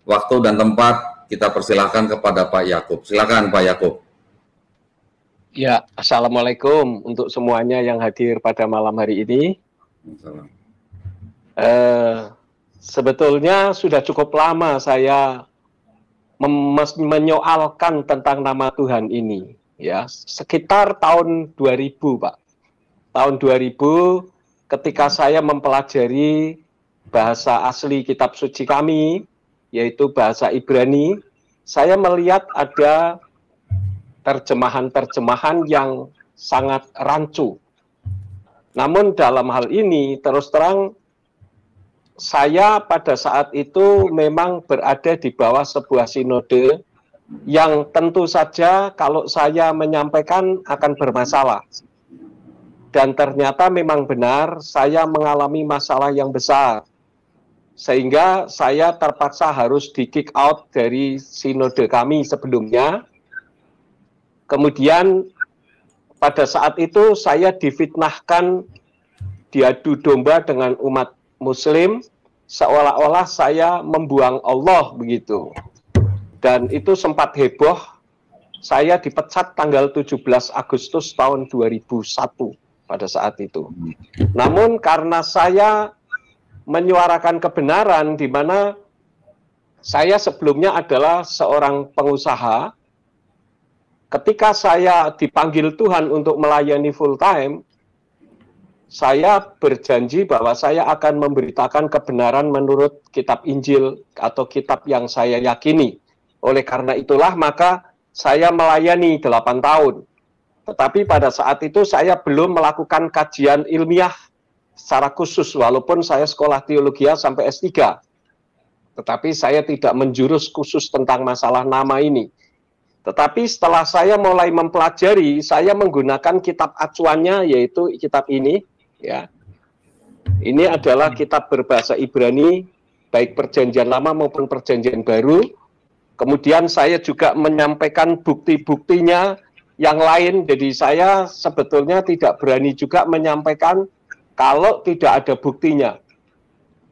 Waktu dan tempat kita persilahkan kepada Pak Yakub. Silakan Pak Yakub. Ya, Assalamualaikum untuk semuanya yang hadir pada malam hari ini. Sebetulnya sudah cukup lama saya menyoalkan tentang nama Tuhan ini. Ya, sekitar tahun 2000, Pak. Tahun 2000 ketika saya mempelajari bahasa asli kitab suci kami, yaitu bahasa Ibrani, saya melihat ada terjemahan-terjemahan yang sangat rancu. Namun dalam hal ini, terus terang, saya pada saat itu memang berada di bawah sebuah sinode yang tentu saja kalau saya menyampaikan akan bermasalah. Dan ternyata memang benar, saya mengalami masalah yang besar. Sehingga saya terpaksa harus di-kick out dari sinode kami sebelumnya. Kemudian pada saat itu saya difitnahkan, diadu domba dengan umat Muslim, seolah-olah saya membuang Allah begitu. Dan itu sempat heboh, saya dipecat tanggal 17 Agustus tahun 2001 pada saat itu. Namun karena saya menyuarakan kebenaran di mana saya sebelumnya adalah seorang pengusaha. Ketika saya dipanggil Tuhan untuk melayani full time, saya berjanji bahwa saya akan memberitakan kebenaran menurut kitab Injil atau kitab yang saya yakini. Oleh karena itulah maka saya melayani 8 tahun. Tetapi pada saat itu saya belum melakukan kajian ilmiah secara khusus, walaupun saya sekolah teologi sampai S3. Tetapi saya tidak menjurus khusus tentang masalah nama ini. Tetapi setelah saya mulai mempelajari, saya menggunakan kitab acuannya, yaitu kitab ini. Ya. Ini adalah kitab berbahasa Ibrani, baik perjanjian lama maupun perjanjian baru. Kemudian saya juga menyampaikan bukti-buktinya yang lain, jadi saya sebetulnya tidak berani juga menyampaikan kalau tidak ada buktinya.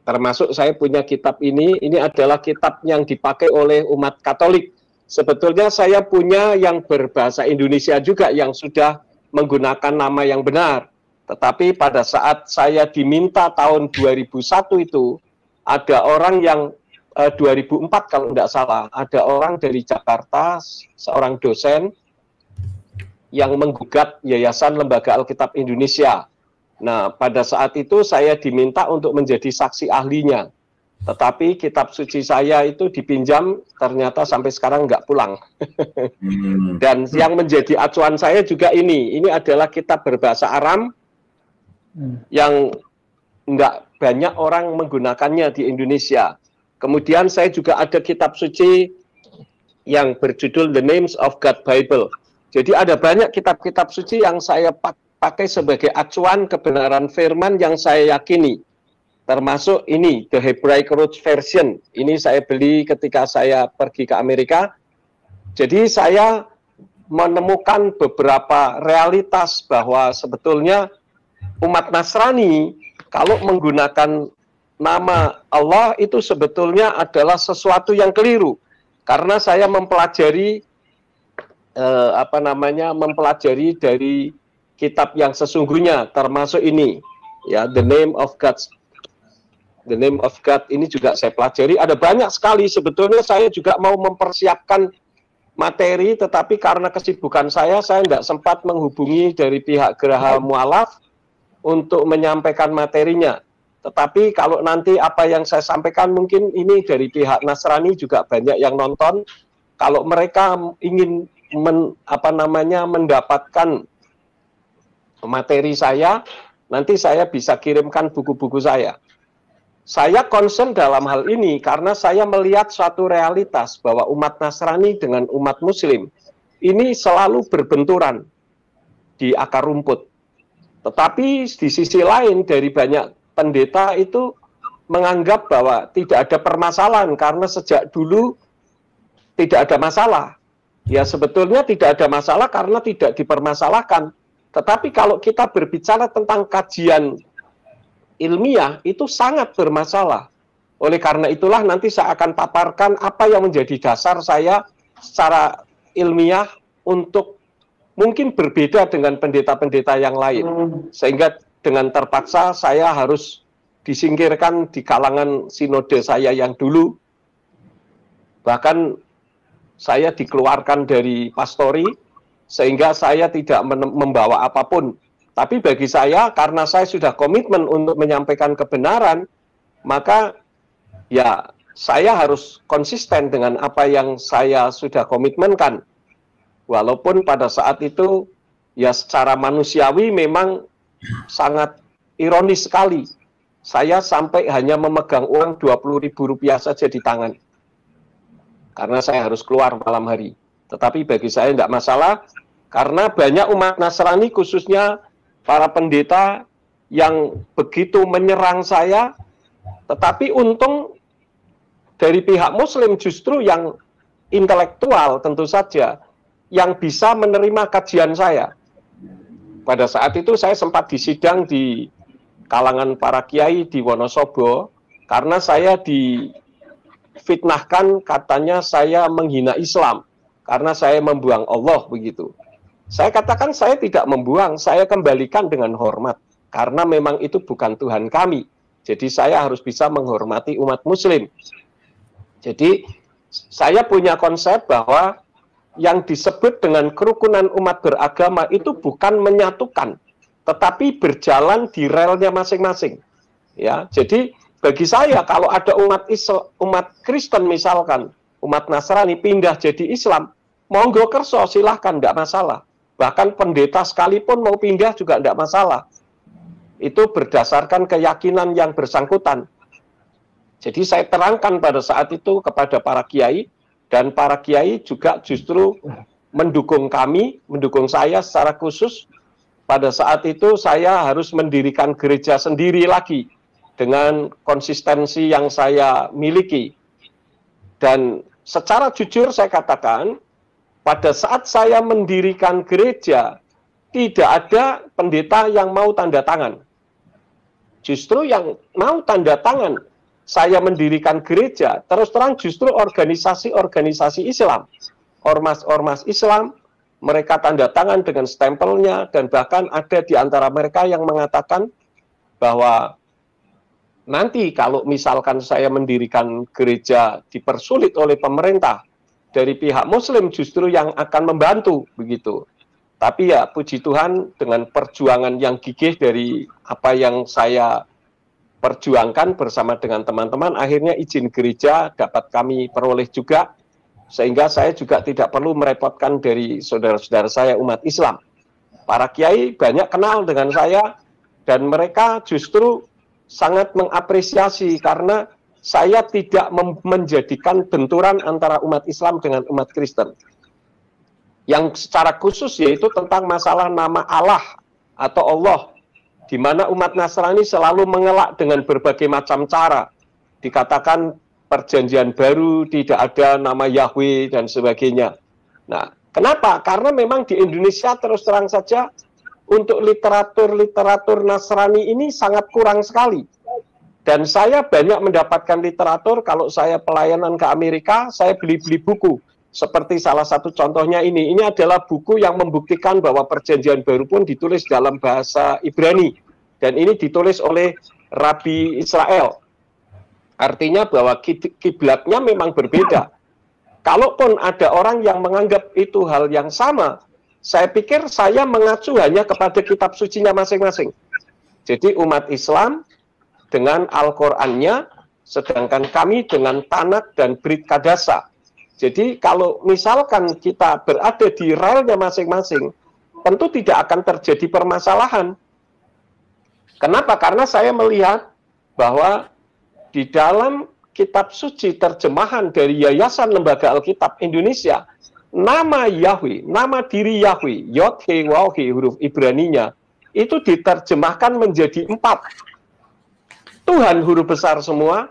Termasuk saya punya kitab ini adalah kitab yang dipakai oleh umat Katolik. Sebetulnya saya punya yang berbahasa Indonesia juga yang sudah menggunakan nama yang benar. Tetapi pada saat saya diminta tahun 2001 itu, ada orang yang 2004 kalau tidak salah, ada orang dari Jakarta, seorang dosen, yang menggugat Yayasan Lembaga Alkitab Indonesia. Nah, pada saat itu saya diminta untuk menjadi saksi ahlinya. Tetapi kitab suci saya itu dipinjam, ternyata sampai sekarang nggak pulang. Dan yang menjadi acuan saya juga ini adalah kitab berbahasa Aram, yang nggak banyak orang menggunakannya di Indonesia. Kemudian saya juga ada kitab suci yang berjudul The Names of God Bible. Jadi ada banyak kitab-kitab suci yang saya pakai sebagai acuan kebenaran firman yang saya yakini. Termasuk ini, The Hebraic Root Version. Ini saya beli ketika saya pergi ke Amerika. Jadi saya menemukan beberapa realitas bahwa sebetulnya umat Nasrani kalau menggunakan nama Allah itu sebetulnya adalah sesuatu yang keliru. Karena saya mempelajari mempelajari dari kitab yang sesungguhnya, termasuk ini ya, The Name of God ini juga saya pelajari. Ada banyak sekali. Sebetulnya saya juga mau mempersiapkan materi, tetapi karena kesibukan saya tidak sempat menghubungi dari pihak Geraha Mu'alaf untuk menyampaikan materinya. Tetapi kalau nanti apa yang saya sampaikan mungkin ini dari pihak Nasrani juga banyak yang nonton. Kalau mereka ingin mendapatkan materi saya, nanti saya bisa kirimkan buku-buku saya. Saya concern dalam hal ini karena saya melihat suatu realitas bahwa umat Nasrani dengan umat Muslim ini selalu berbenturan di akar rumput. Tetapi di sisi lain dari banyak pendeta itu menganggap bahwa tidak ada permasalahan karena sejak dulu tidak ada masalah. Ya sebetulnya tidak ada masalah karena tidak dipermasalahkan. Tetapi kalau kita berbicara tentang kajian ilmiah itu sangat bermasalah. Oleh karena itulah nanti saya akan paparkan apa yang menjadi dasar saya secara ilmiah untuk mungkin berbeda dengan pendeta-pendeta yang lain. Sehingga dengan terpaksa saya harus disingkirkan di kalangan sinode saya yang dulu. Bahkan saya dikeluarkan dari pastori, sehingga saya tidak membawa apapun. Tapi bagi saya, karena saya sudah komitmen untuk menyampaikan kebenaran, maka ya saya harus konsisten dengan apa yang saya sudah komitmenkan. Walaupun pada saat itu, ya secara manusiawi memang sangat ironis sekali. Saya sampai hanya memegang uang Rp20.000 saja di tangan. Karena saya harus keluar malam hari. Tetapi bagi saya tidak masalah, karena banyak umat Nasrani khususnya para pendeta yang begitu menyerang saya, tetapi untung dari pihak Muslim justru yang intelektual tentu saja, yang bisa menerima kajian saya. Pada saat itu saya sempat disidang di kalangan para kiai di Wonosobo, karena saya difitnahkan katanya saya menghina Islam, karena saya membuang Allah begitu. Saya katakan saya tidak membuang, saya kembalikan dengan hormat. Karena memang itu bukan Tuhan kami. Jadi saya harus bisa menghormati umat muslim. Jadi saya punya konsep bahwa yang disebut dengan kerukunan umat beragama itu bukan menyatukan, tetapi berjalan di relnya masing-masing. Ya, jadi bagi saya kalau ada umat Kristen misalkan, umat Nasrani pindah jadi Islam, monggo kerso silahkan, tidak masalah. Bahkan pendeta sekalipun mau pindah juga tidak masalah. Itu berdasarkan keyakinan yang bersangkutan. Jadi saya terangkan pada saat itu kepada para kiai, dan para kiai juga justru mendukung kami, mendukung saya secara khusus. Pada saat itu saya harus mendirikan gereja sendiri lagi dengan konsistensi yang saya miliki. Dan secara jujur saya katakan, pada saat saya mendirikan gereja, tidak ada pendeta yang mau tanda tangan. Justru yang mau tanda tangan, saya mendirikan gereja, terus terang justru organisasi-organisasi Islam. Ormas-ormas Islam, mereka tanda tangan dengan stempelnya, dan bahkan ada di antara mereka yang mengatakan bahwa nanti kalau misalkan saya mendirikan gereja dipersulit oleh pemerintah, dari pihak Muslim justru yang akan membantu begitu. Tapi ya puji Tuhan dengan perjuangan yang gigih dari apa yang saya perjuangkan bersama dengan teman-teman, akhirnya izin gereja dapat kami peroleh juga, sehingga saya juga tidak perlu merepotkan dari saudara-saudara saya umat Islam. Para kiai banyak kenal dengan saya, dan mereka justru sangat mengapresiasi karena saya tidak menjadikan benturan antara umat Islam dengan umat Kristen. Yang secara khusus yaitu tentang masalah nama Allah atau Allah, di mana umat Nasrani selalu mengelak dengan berbagai macam cara. Dikatakan perjanjian baru tidak ada nama Yahweh dan sebagainya. Nah, kenapa? Karena memang di Indonesia terus terang saja untuk literatur Nasrani ini sangat kurang sekali. Dan saya banyak mendapatkan literatur, kalau saya pelayanan ke Amerika, saya beli-beli buku. Seperti salah satu contohnya ini. Ini adalah buku yang membuktikan bahwa perjanjian baru pun ditulis dalam bahasa Ibrani. Dan ini ditulis oleh Rabi Israel. Artinya bahwa kiblatnya memang berbeda. Kalaupun ada orang yang menganggap itu hal yang sama, saya pikir saya mengacu hanya kepada kitab sucinya masing-masing. Jadi umat Islam dengan Al-Qur'annya, sedangkan kami dengan Tanak dan Brit Kadasa. Jadi kalau misalkan kita berada di relnya masing-masing, tentu tidak akan terjadi permasalahan. Kenapa? Karena saya melihat bahwa di dalam kitab suci terjemahan dari Yayasan Lembaga Alkitab Indonesia, nama Yahweh, nama diri Yahweh, Yod, He, Waw, He, huruf Ibraninya, itu diterjemahkan menjadi 4. Tuhan huruf besar semua,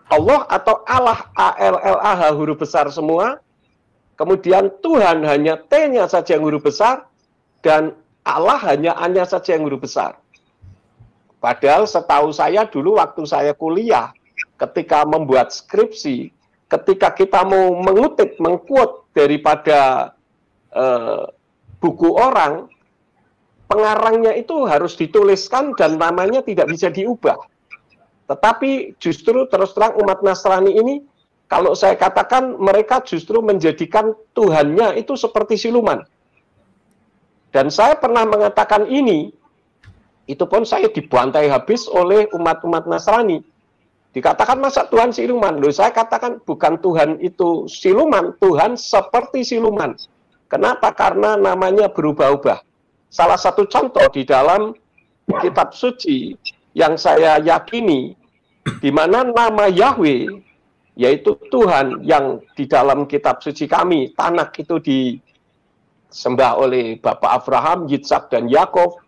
Allah atau Allah, A-L-L-A-H huruf besar semua, kemudian Tuhan hanya T-nya saja yang huruf besar, dan Allah hanya A-nya saja yang huruf besar. Padahal setahu saya dulu waktu saya kuliah, ketika membuat skripsi, ketika kita mau mengutip, mengquote daripada buku orang, pengarangnya itu harus dituliskan dan namanya tidak bisa diubah. Tetapi justru terus terang umat Nasrani ini, kalau saya katakan mereka justru menjadikan Tuhannya itu seperti siluman. Dan saya pernah mengatakan ini, itu pun saya dibantai habis oleh umat-umat Nasrani. Dikatakan masa Tuhan siluman? Loh, saya katakan bukan Tuhan itu siluman, Tuhan seperti siluman. Kenapa? Karena namanya berubah-ubah. Salah satu contoh di dalam kitab suci yang saya yakini, di mana nama Yahweh, yaitu Tuhan yang di dalam kitab suci kami, Tanakh itu disembah oleh Bapak Abraham, Yitzhak, dan Yakov.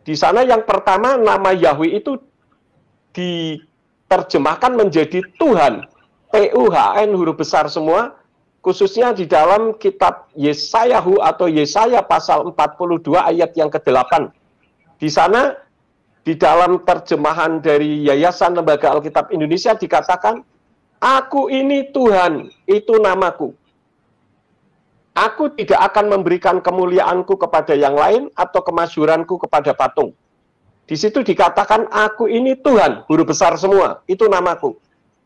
Di sana yang pertama nama Yahweh itu diterjemahkan menjadi Tuhan, T-U-H-N, huruf besar semua, khususnya di dalam kitab Yesayahu atau Yesaya pasal 42 ayat yang ke-8. Di sana, di dalam terjemahan dari Yayasan Lembaga Alkitab Indonesia dikatakan, Aku ini Tuhan, itu namaku. Aku tidak akan memberikan kemuliaanku kepada yang lain atau kemasyhuranku kepada patung. Di situ dikatakan, aku ini Tuhan, huruf besar semua, itu namaku.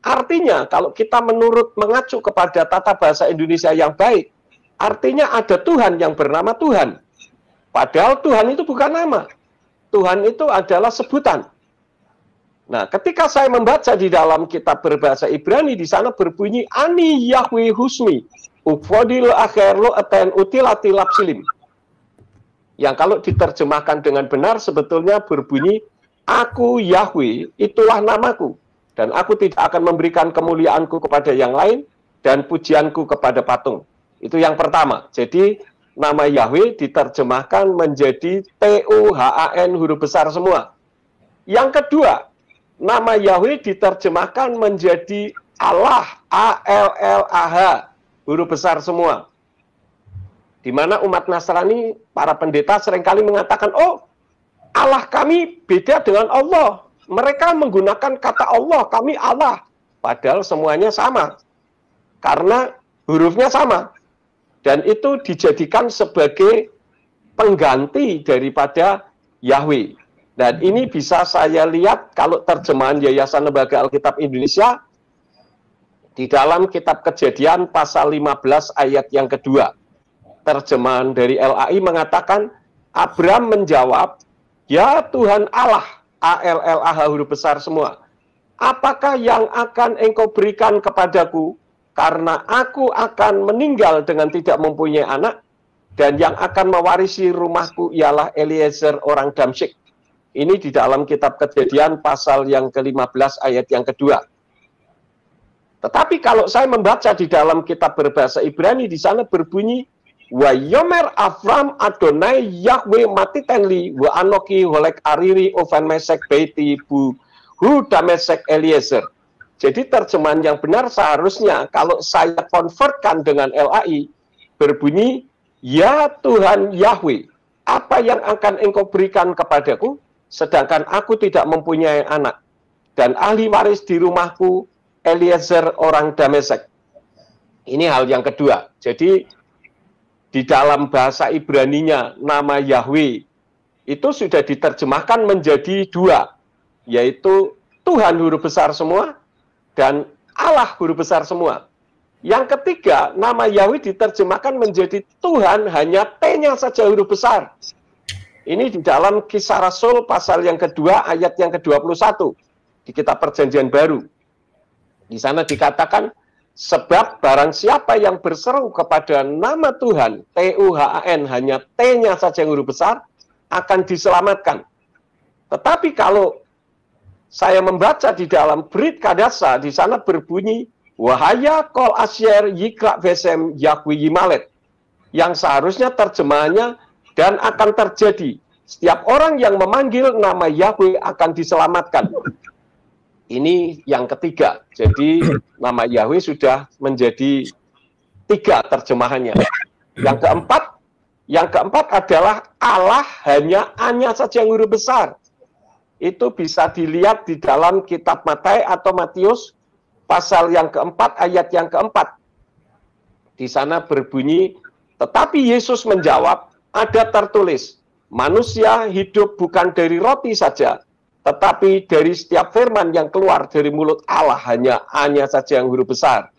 Artinya, kalau kita mengacu kepada tata bahasa Indonesia yang baik, artinya ada Tuhan yang bernama Tuhan. Padahal Tuhan itu bukan nama. Tuhan itu adalah sebutan. Nah, ketika saya membaca di dalam kitab berbahasa Ibrani, di sana berbunyi, Ani Yahweh Husmi, Ufodil Akhir Lo Eten Utilati Lapsilim. Yang kalau diterjemahkan dengan benar, sebetulnya berbunyi, Aku Yahweh, itulah namaku. Dan aku tidak akan memberikan kemuliaanku kepada yang lain, dan pujianku kepada patung. Itu yang pertama. Jadi, nama Yahweh diterjemahkan menjadi T-U-H-A-N, huruf besar semua. Yang kedua, nama Yahweh diterjemahkan menjadi Allah, A-L-L-A-H, huruf besar semua. Di mana umat Nasrani, para pendeta seringkali mengatakan, oh, Allah kami beda dengan Allah. Mereka menggunakan kata Allah, kami Allah. Padahal semuanya sama. Karena hurufnya sama. Dan itu dijadikan sebagai pengganti daripada Yahweh. Dan ini bisa saya lihat kalau terjemahan Yayasan Lembaga Alkitab Indonesia di dalam kitab Kejadian pasal 15 ayat yang kedua. Terjemahan dari LAI mengatakan, Abram menjawab, ya Tuhan Allah, A-L-L-A-H, huruf besar semua. Apakah yang akan engkau berikan kepadaku? Karena aku akan meninggal dengan tidak mempunyai anak, dan yang akan mewarisi rumahku ialah Eliezer orang Damsyik. Ini di dalam kitab Kejadian pasal yang ke-15 ayat yang kedua. Tetapi kalau saya membaca di dalam kitab berbahasa Ibrani, di sana berbunyi, Wa yomer Avram Adonai Yahweh matitenli wa anoki holek ariri oven mesek beiti bu hu damesek Eliezer. Jadi terjemahan yang benar seharusnya kalau saya konvertkan dengan LAI berbunyi, ya Tuhan Yahweh, apa yang akan engkau berikan kepadaku, sedangkan aku tidak mempunyai anak, dan ahli waris di rumahku Eliezer orang Damesek. Ini hal yang kedua. Jadi di dalam bahasa Ibraninya, nama Yahweh itu sudah diterjemahkan menjadi dua, yaitu Tuhan huruf besar semua, dan Allah huruf besar semua. Yang ketiga, nama Yahweh diterjemahkan menjadi Tuhan, hanya T-nya saja huruf besar. Ini di dalam Kisah Rasul pasal yang kedua, ayat yang ke-21, di kitab Perjanjian Baru. Di sana dikatakan, sebab barang siapa yang berseru kepada nama Tuhan, T-U-H-A-N, hanya T-nya saja yang huruf besar, akan diselamatkan. Tetapi kalau saya membaca di dalam Brit Kadasa, di sana berbunyi, Wahaya kol asyer yikra vesem Yahweh yimalet, yang seharusnya terjemahannya, dan akan terjadi, setiap orang yang memanggil nama Yahweh akan diselamatkan. Ini yang ketiga. Jadi nama Yahweh sudah menjadi tiga terjemahannya. Yang keempat adalah Allah, hanya A-nya saja yang huruf besar. Itu bisa dilihat di dalam kitab Matius pasal yang keempat, ayat yang keempat. Di sana berbunyi, tetapi Yesus menjawab, ada tertulis, manusia hidup bukan dari roti saja, tetapi dari setiap firman yang keluar dari mulut Allah, hanya saja yang huruf besar.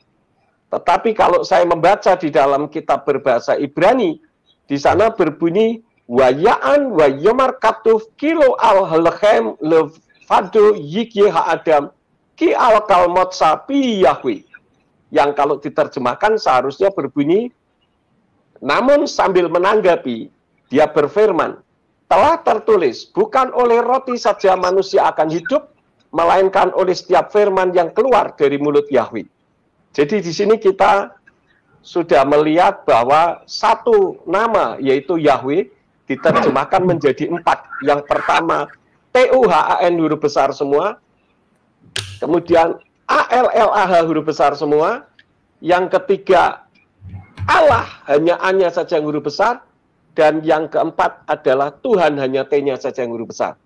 Tetapi kalau saya membaca di dalam kitab berbahasa Ibrani, di sana berbunyi, wayaan wayomar katuf kilo al halchem levado yikye ha-adam ki al kalmot sapi Yahweh. Yang kalau diterjemahkan seharusnya berbunyi, namun sambil menanggapi, dia berfirman, telah tertulis, bukan oleh roti saja manusia akan hidup, melainkan oleh setiap firman yang keluar dari mulut Yahweh. Jadi di sini kita sudah melihat bahwa satu nama, yaitu Yahweh, diterjemahkan menjadi 4. Yang pertama, TUHAN huruf besar semua, kemudian ALLAH huruf besar semua, yang ketiga, Allah hanya saja yang huruf besar, dan yang keempat adalah Tuhan hanya T-nya saja yang huruf besar.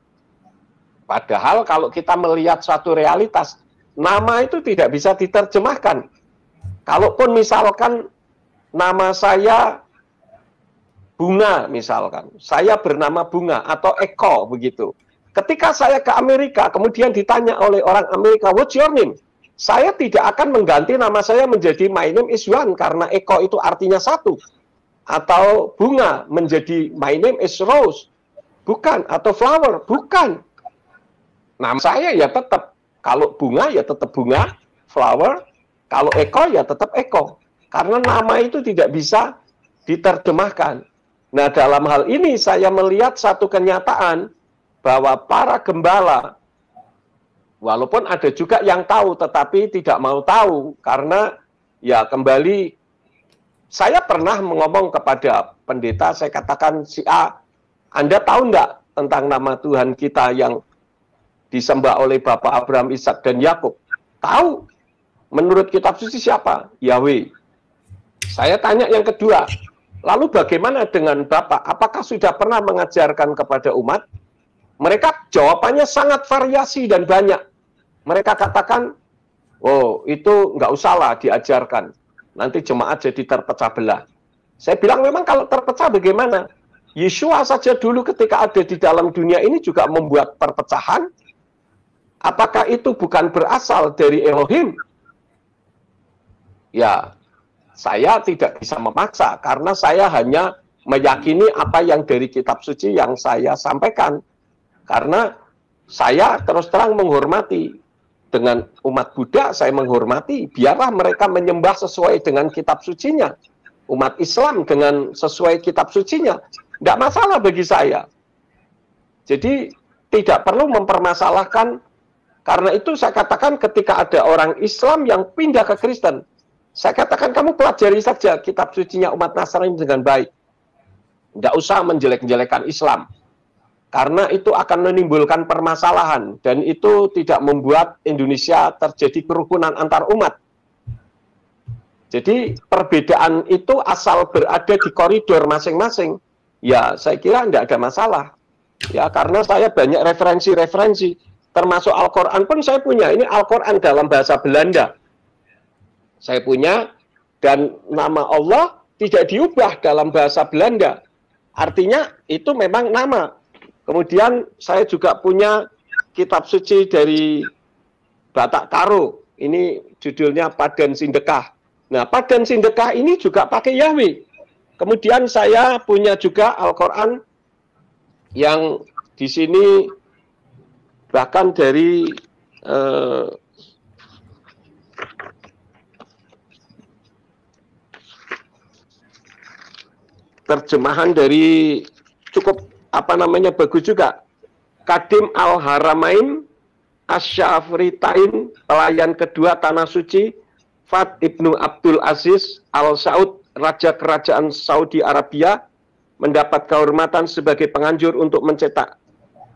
Padahal kalau kita melihat suatu realitas, nama itu tidak bisa diterjemahkan. Kalaupun misalkan nama saya Bunga misalkan, saya bernama Bunga atau Eko begitu. Ketika saya ke Amerika, kemudian ditanya oleh orang Amerika, what's your name? Saya tidak akan mengganti nama saya menjadi my name is Yuan, karena Eko itu artinya satu. Atau Bunga menjadi my name is Rose. Bukan. Atau flower. Bukan. Nama saya ya tetap. Kalau Bunga ya tetap Bunga. Flower. Kalau Eko ya tetap Eko. Karena nama itu tidak bisa diterjemahkan. Nah, dalam hal ini saya melihat satu kenyataan bahwa para gembala, walaupun ada juga yang tahu, tetapi tidak mau tahu, karena ya kembali, saya pernah ngomong kepada pendeta, saya katakan, si A, Anda tahu enggak tentang nama Tuhan kita yang disembah oleh Bapak Abraham, Ishak, dan Yakub? Tahu. Menurut kitab suci siapa? Yahweh. Saya tanya yang kedua, lalu bagaimana dengan Bapak? Apakah sudah pernah mengajarkan kepada umat? Mereka jawabannya sangat variasi dan banyak. Mereka katakan, oh itu nggak usahlah diajarkan. Nanti jemaat jadi terpecah belah. Saya bilang memang kalau terpecah bagaimana? Yeshua saja dulu ketika ada di dalam dunia ini juga membuat perpecahan. Apakah itu bukan berasal dari Elohim? Ya, saya tidak bisa memaksa karena saya hanya meyakini apa yang dari kitab suci yang saya sampaikan. Karena saya terus terang menghormati. Dengan umat Buddha saya menghormati, biarlah mereka menyembah sesuai dengan kitab sucinya. Umat Islam dengan sesuai kitab sucinya. Tidak masalah bagi saya. Jadi tidak perlu mempermasalahkan. Karena itu saya katakan ketika ada orang Islam yang pindah ke Kristen, saya katakan kamu pelajari saja kitab sucinya umat Nasrani dengan baik. Tidak usah menjelek-jelekan Islam. Karena itu akan menimbulkan permasalahan. Dan itu tidak membuat Indonesia terjadi kerukunan antar umat. Jadi perbedaan itu asal berada di koridor masing-masing. Ya saya kira tidak ada masalah. Ya karena saya banyak referensi-referensi. Termasuk Al-Quran pun saya punya. Ini Al-Quran dalam bahasa Belanda. Saya punya. Dan nama Allah tidak diubah dalam bahasa Belanda. Artinya itu memang nama. Kemudian saya juga punya kitab suci dari Batak Karo. Ini judulnya Padan Sindekah. Nah, Padan Sindekah ini juga pakai Yahweh. Kemudian saya punya juga Al-Quran yang di sini bahkan dari terjemahan dari cukup bagus juga. Kadim Al-Haramain Asy-Syafritain, pelayan kedua Tanah Suci, Fat Ibnu Abdul Aziz Al-Saud, Raja Kerajaan Saudi Arabia, mendapat kehormatan sebagai penganjur untuk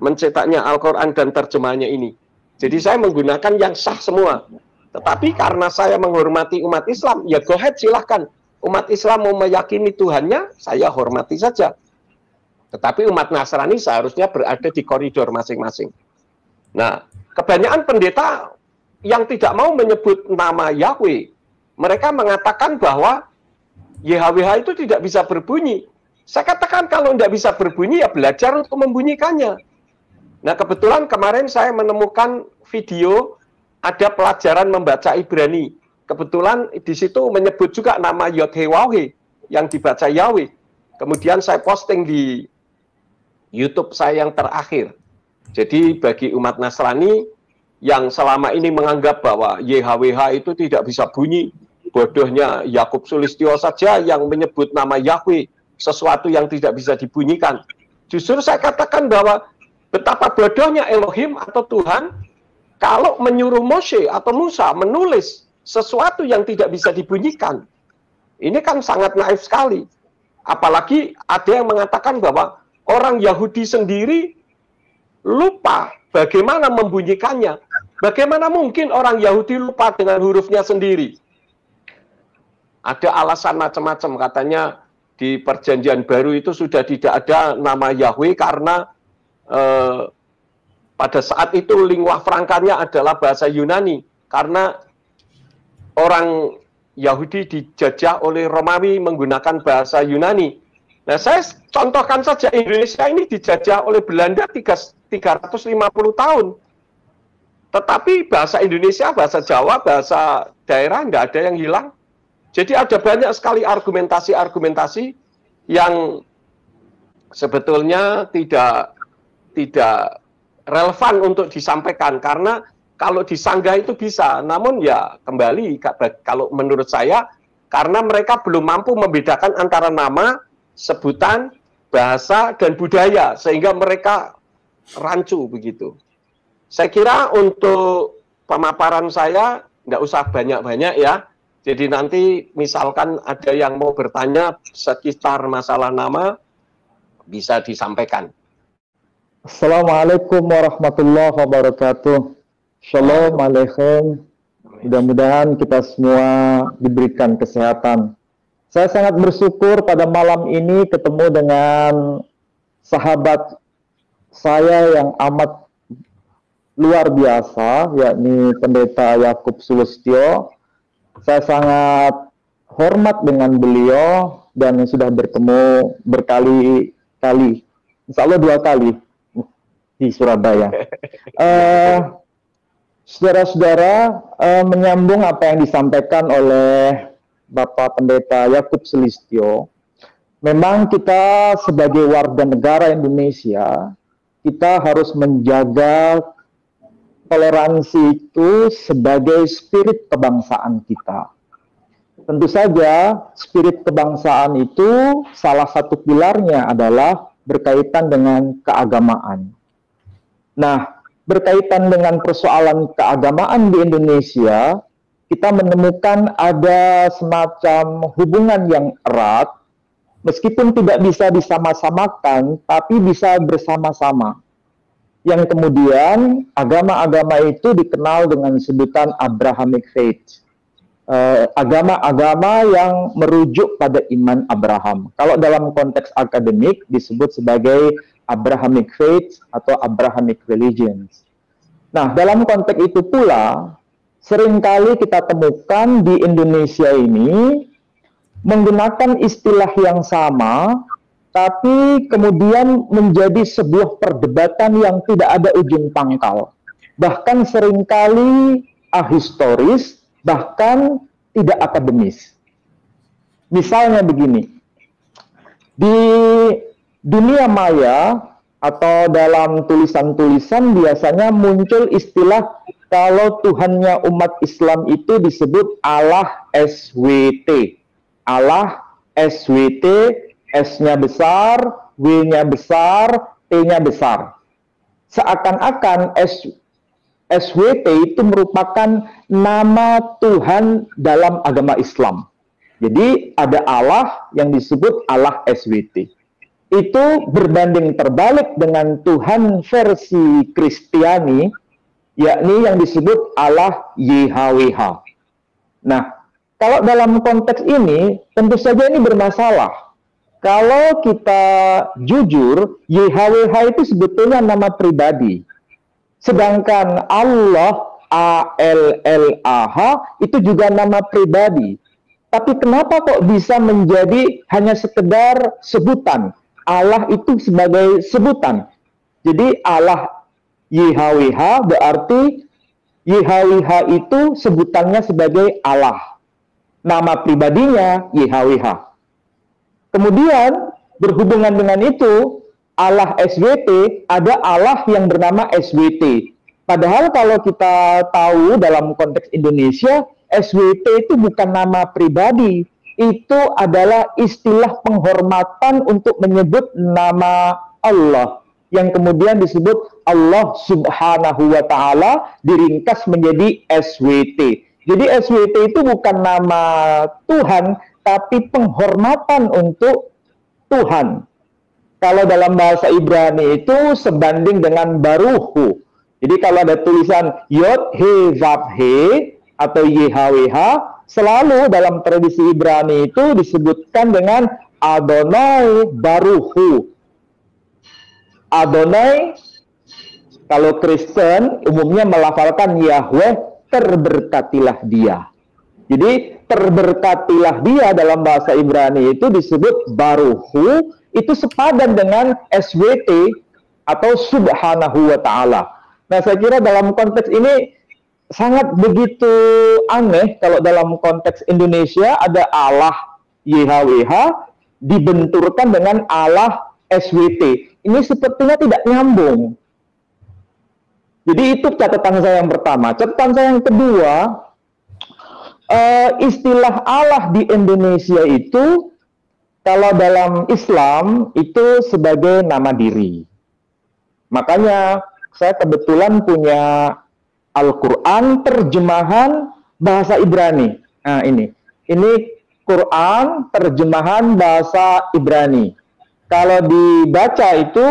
mencetaknya Al-Quran dan terjemahannya ini. Jadi saya menggunakan yang sah semua. Tetapi karena saya menghormati umat Islam, ya go ahead silahkan. Umat Islam mau meyakini Tuhannya, saya hormati saja. Tetapi umat Nasrani seharusnya berada di koridor masing-masing. Nah, kebanyakan pendeta yang tidak mau menyebut nama Yahweh. Mereka mengatakan bahwa YHWH itu tidak bisa berbunyi. Saya katakan kalau tidak bisa berbunyi, ya belajar untuk membunyikannya. Nah, kebetulan kemarin saya menemukan video ada pelajaran membaca Ibrani. Kebetulan di situ menyebut juga nama Yod-Heh-Waw-Heh yang dibaca Yahweh. Kemudian saya posting di YouTube saya yang terakhir. Jadi bagi umat Nasrani yang selama ini menganggap bahwa YHWH itu tidak bisa bunyi, bodohnya Yakub Sulistyo saja yang menyebut nama Yahweh, sesuatu yang tidak bisa dibunyikan. Justru saya katakan bahwa betapa bodohnya Elohim atau Tuhan kalau menyuruh Moshe atau Musa menulis sesuatu yang tidak bisa dibunyikan. Ini kan sangat naif sekali. Apalagi ada yang mengatakan bahwa orang Yahudi sendiri lupa bagaimana membunyikannya. Bagaimana mungkin orang Yahudi lupa dengan hurufnya sendiri? Ada alasan macam-macam, katanya di perjanjian baru itu sudah tidak ada nama Yahweh karena pada saat itu lingua francanya adalah bahasa Yunani, karena orang Yahudi dijajah oleh Romawi menggunakan bahasa Yunani. Nah, saya contohkan saja, Indonesia ini dijajah oleh Belanda 350 tahun. Tetapi bahasa Indonesia, bahasa Jawa, bahasa daerah tidak ada yang hilang. Jadi ada banyak sekali argumentasi-argumentasi yang sebetulnya tidak relevan untuk disampaikan, karena kalau disanggah itu bisa, namun ya kembali kalau menurut saya karena mereka belum mampu membedakan antara nama, sebutan, bahasa, dan budaya, sehingga mereka rancu begitu. Saya kira untuk pemaparan saya nggak usah banyak-banyak ya. Jadi nanti misalkan ada yang mau bertanya sekitar masalah nama, bisa disampaikan. Assalamualaikum warahmatullahi wabarakatuh. Shalom alaikum. Mudah-mudahan kita semua diberikan kesehatan. Saya sangat bersyukur pada malam ini ketemu dengan sahabat saya yang amat luar biasa, yakni Pendeta Yakub Sulistyo. Saya sangat hormat dengan beliau dan sudah bertemu berkali-kali, insya Allah 2 kali di Surabaya. Saudara-saudara, menyambung apa yang disampaikan oleh Bapak Pendeta Yakub Sulistyo, memang kita sebagai warga negara Indonesia, kita harus menjaga toleransi itu sebagai spirit kebangsaan kita. Tentu saja spirit kebangsaan itu salah satu pilarnya adalah berkaitan dengan keagamaan. Nah, berkaitan dengan persoalan keagamaan di Indonesia, kita menemukan ada semacam hubungan yang erat, meskipun tidak bisa disama-samakan, tapi bisa bersama-sama. Yang kemudian agama-agama itu dikenal dengan sebutan Abrahamic faith. Agama-agama yang merujuk pada iman Abraham. Kalau dalam konteks akademik disebut sebagai Abrahamic faith atau Abrahamic religions. Nah, dalam konteks itu pula, seringkali kita temukan di Indonesia ini menggunakan istilah yang sama, tapi kemudian menjadi sebuah perdebatan yang tidak ada ujung pangkal. Bahkan seringkali ahistoris, bahkan tidak akademis. Misalnya begini, di dunia maya atau dalam tulisan-tulisan biasanya muncul istilah kalau Tuhannya umat Islam itu disebut Allah SWT. Allah SWT, S-nya besar, W-nya besar, T-nya besar. Seakan-akan SWT itu merupakan nama Tuhan dalam agama Islam. Jadi ada Allah yang disebut Allah SWT. Itu berbanding terbalik dengan Tuhan versi Kristiani, yakni yang disebut Allah YHWH. Nah, kalau dalam konteks ini, tentu saja ini bermasalah. Kalau kita jujur, YHWH itu sebetulnya nama pribadi. Sedangkan Allah A-L-L-A-H, itu juga nama pribadi. Tapi kenapa kok bisa menjadi hanya sekedar sebutan? Allah itu sebagai sebutan. Jadi Allah YHWH berarti YHWH itu sebutannya sebagai Allah. Nama pribadinya YHWH. Kemudian berhubungan dengan itu, Allah SWT, ada Allah yang bernama SWT. Padahal kalau kita tahu dalam konteks Indonesia, SWT itu bukan nama pribadi. Itu adalah istilah penghormatan untuk menyebut nama Allah, yang kemudian disebut Allah Subhanahu wa Ta'ala, diringkas menjadi SWT. Jadi SWT itu bukan nama Tuhan, tapi penghormatan untuk Tuhan. Kalau dalam bahasa Ibrani itu sebanding dengan baruhu. Jadi kalau ada tulisan Yod He Vav He atau YHWH, selalu dalam tradisi Ibrani itu disebutkan dengan Adonai Baruhu. Adonai, kalau Kristen umumnya melafalkan Yahweh, terberkatilah dia. Jadi terberkatilah dia dalam bahasa Ibrani itu disebut Baruhu, itu sepadan dengan SWT atau Subhanahu wa Ta'ala. Nah, saya kira dalam konteks ini sangat begitu aneh kalau dalam konteks Indonesia ada Allah YHWH dibenturkan dengan Allah SWT. Ini sepertinya tidak nyambung. Jadi itu catatan saya yang pertama. Catatan saya yang kedua, istilah Allah di Indonesia itu kalau dalam Islam itu sebagai nama diri. Makanya saya kebetulan punya Al-Quran terjemahan bahasa Ibrani. Nah, ini Quran terjemahan bahasa Ibrani. Kalau dibaca itu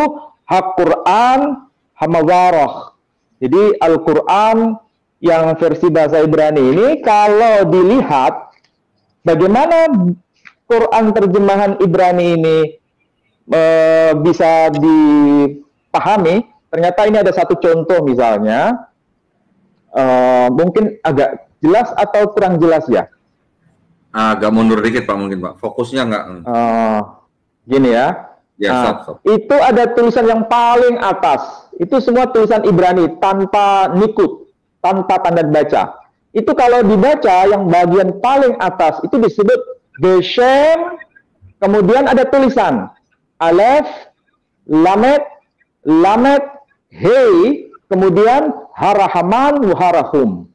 Hak-Quran Hamawaroh. Jadi Al-Quran yang versi bahasa Ibrani ini, kalau dilihat bagaimana Quran terjemahan Ibrani ini bisa dipahami, ternyata ini ada satu contoh misalnya. Mungkin agak jelas atau kurang jelas ya? Agak mundur dikit Pak mungkin Pak. Fokusnya nggak. Gini ya. Ya, stop. Itu ada tulisan yang paling atas. Itu semua tulisan Ibrani tanpa nikut, tanpa tanda baca. Itu kalau dibaca yang bagian paling atas itu disebut Beshem. Kemudian ada tulisan Alef, Lamet, Hei, kemudian Harahaman, Harahum.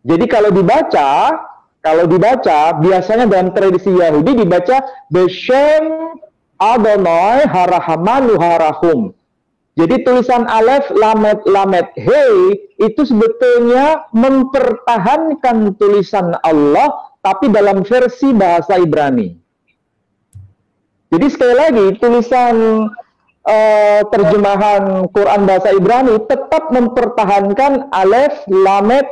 Jadi kalau dibaca biasanya dalam tradisi Yahudi dibaca Beshem Adonai Harahaman, Harahum. Jadi tulisan Alef, Lamet, Hei itu sebetulnya mempertahankan tulisan Allah tapi dalam versi bahasa Ibrani. Jadi sekali lagi tulisan terjemahan Quran bahasa Ibrani tetap mempertahankan Alef, Lamet,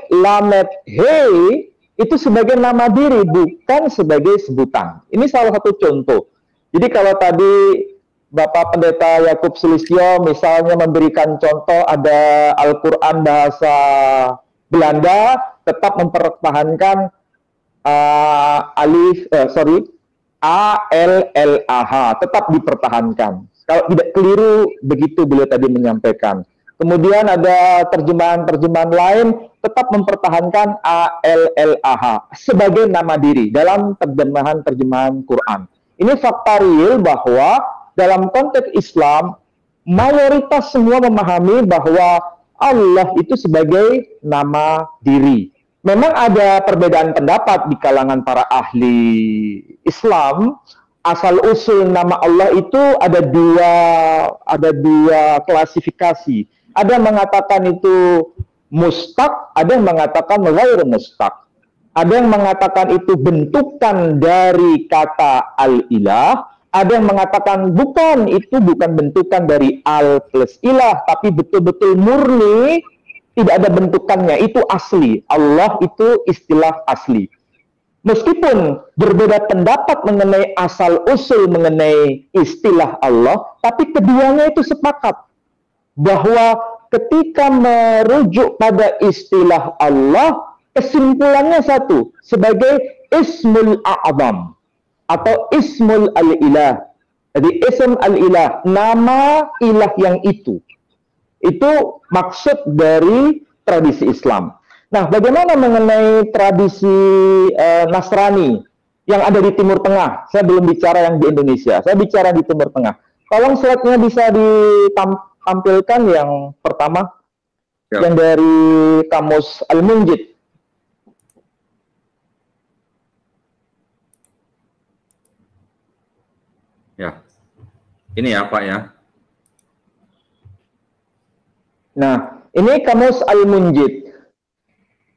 Hei itu sebagai nama diri, bukan sebagai sebutan. Ini salah satu contoh. Jadi kalau tadi Bapak Pendeta Yakub Sulistyo misalnya memberikan contoh ada Al-Quran bahasa Belanda tetap mempertahankan A-L-L-A-H tetap dipertahankan. Kalau tidak keliru, begitu beliau tadi menyampaikan. Kemudian ada terjemahan-terjemahan lain tetap mempertahankan A-L-L-A-H sebagai nama diri dalam terjemahan-terjemahan Quran. Ini fakta real bahwa dalam konteks Islam, mayoritas semua memahami bahwa Allah itu sebagai nama diri. Memang ada perbedaan pendapat di kalangan para ahli Islam. Asal-usul nama Allah itu ada dua klasifikasi. Ada yang mengatakan itu mustaq, ada yang mengatakan ghair mustaq. Ada yang mengatakan itu bentukan dari kata al-ilah, ada yang mengatakan bukan, itu bukan bentukan dari al plus ilah, tapi betul-betul murni, tidak ada bentukannya, itu asli. Allah itu istilah asli. Meskipun berbeda pendapat mengenai asal-usul mengenai istilah Allah, tapi keduanya itu sepakat bahwa ketika merujuk pada istilah Allah, kesimpulannya satu, sebagai ismul a'zam atau ismul al-ilah. Jadi ism al-ilah, nama ilah yang itu maksud dari tradisi Islam. Nah, bagaimana mengenai tradisi Nasrani yang ada di Timur Tengah? Saya belum bicara yang di Indonesia, saya bicara di Timur Tengah. Tolong slide-nya bisa ditampilkan yang pertama, yang dari Kamus Al-Munjid. Ya, ini ya Pak ya. Nah, ini Kamus Al-Munjid.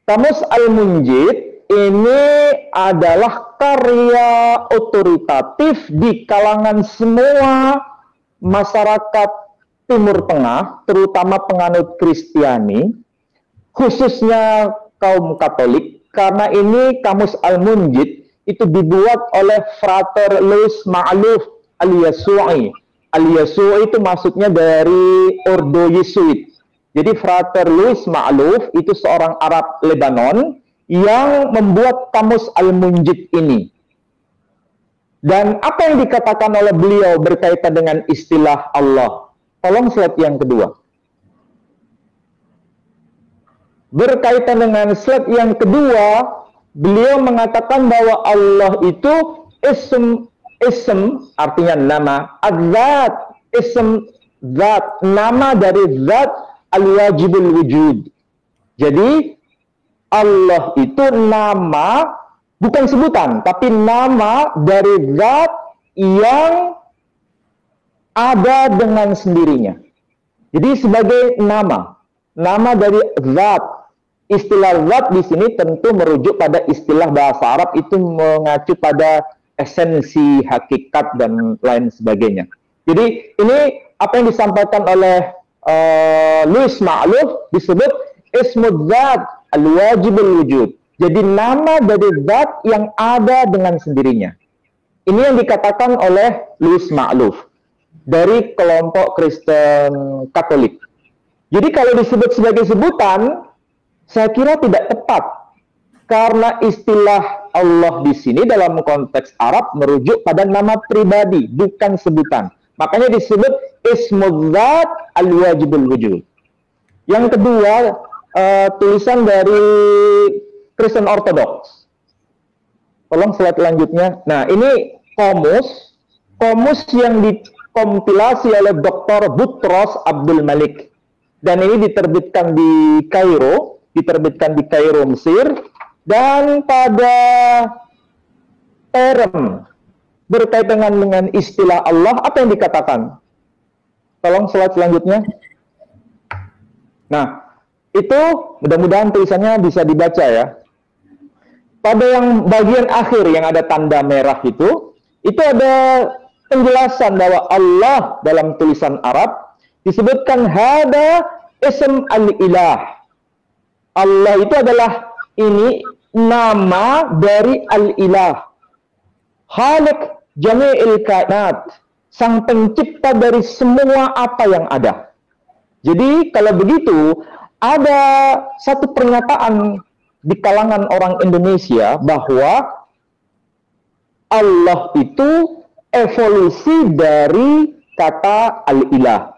Kamus Al-Munjid ini adalah karya otoritatif di kalangan semua masyarakat Timur Tengah, terutama penganut Kristiani, khususnya kaum Katolik, karena ini Kamus Al-Munjid itu dibuat oleh Frater Louis Ma'luf Al-Yasu'i. Al-Yasu'i itu maksudnya dari Ordo Yesuit. Jadi Frater Louis Ma'luf itu seorang Arab Lebanon yang membuat Kamus Al-Munjid ini. Dan apa yang dikatakan oleh beliau berkaitan dengan istilah Allah? Tolong slide yang kedua. Berkaitan dengan slide yang kedua, beliau mengatakan bahwa Allah itu ism artinya nama, az-zat, ism zat, nama dari zat al-wajibul wujud. Jadi Allah itu nama, bukan sebutan, tapi nama dari zat yang ada dengan sendirinya. Jadi sebagai nama dari zat. Istilah zat di sini tentu merujuk pada istilah bahasa Arab, itu mengacu pada esensi, hakikat, dan lain sebagainya. Jadi ini apa yang disampaikan oleh Louis Ma'luf disebut ismul zat al-wajibul wujud. Jadi nama dari zat yang ada dengan sendirinya. Ini yang dikatakan oleh Louis Ma'luf dari kelompok Kristen Katolik. Jadi kalau disebut sebagai sebutan, saya kira tidak tepat. Karena istilah Allah di sini dalam konteks Arab merujuk pada nama pribadi, bukan sebutan. Makanya disebut ismul zat al-wajibul wujud. Yang kedua, tulisan dari Kristen Ortodoks. Tolong slide selanjutnya. Nah, ini komus yang dikompilasi oleh Dr. Butros Abdul Malik. Dan ini diterbitkan di Kairo, Mesir. Dan pada term berkaitan dengan istilah Allah, apa yang dikatakan? Tolong slide selanjutnya. Nah, itu mudah-mudahan tulisannya bisa dibaca ya. Pada yang bagian akhir yang ada tanda merah itu ada penjelasan bahwa Allah dalam tulisan Arab disebutkan hada ism al-ilah. Allah itu adalah ini nama dari al-ilah. Khaliq jami'il kainat, sang pencipta dari semua apa yang ada. Jadi kalau begitu, ada satu pernyataan di kalangan orang Indonesia bahwa Allah itu evolusi dari kata al-ilah.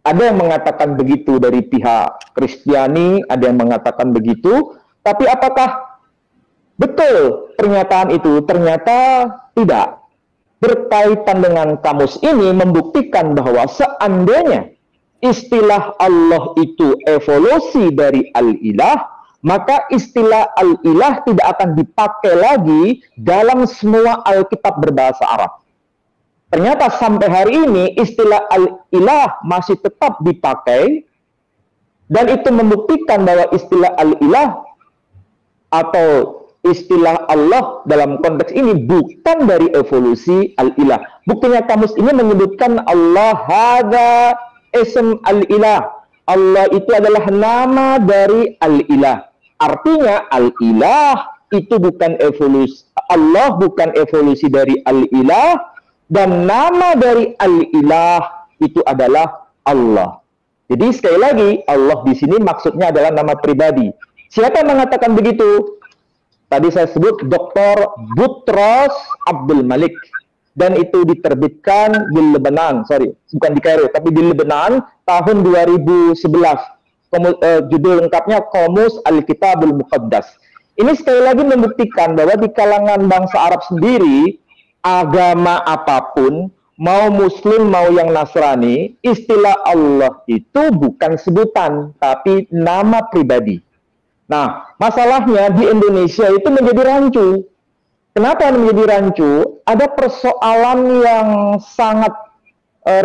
Ada yang mengatakan begitu dari pihak Kristiani, ada yang mengatakan begitu. Tapi apakah betul pernyataan itu? Ternyata tidak. Berkaitan dengan kamus ini membuktikan bahwa seandainya istilah Allah itu evolusi dari al-ilah, maka istilah al-ilah tidak akan dipakai lagi dalam semua Alkitab berbahasa Arab. Ternyata sampai hari ini istilah al-ilah masih tetap dipakai, dan itu membuktikan bahwa istilah al-ilah atau istilah Allah dalam konteks ini bukan dari evolusi al-ilah. Buktinya kamus ini menyebutkan Allah hadza ism al-ilah. Allah itu adalah nama dari al-ilah. Artinya al-ilah itu bukan evolusi, Allah bukan evolusi dari al-ilah, dan nama dari al-ilah itu adalah Allah. Jadi sekali lagi, Allah di sini maksudnya adalah nama pribadi. Siapa yang mengatakan begitu? Tadi saya sebut Dr. Boutros Abdul Malik. Dan itu diterbitkan di Lebanon, bukan di Kairo, tapi di Lebanon tahun 2011. Judul lengkapnya Qomus Al-Kitabul Muqaddas. Ini sekali lagi membuktikan bahwa di kalangan bangsa Arab sendiri, agama apapun, mau Muslim, mau yang Nasrani, istilah Allah itu bukan sebutan, tapi nama pribadi. Nah, masalahnya di Indonesia itu menjadi rancu. Kenapa menjadi rancu? Ada persoalan yang sangat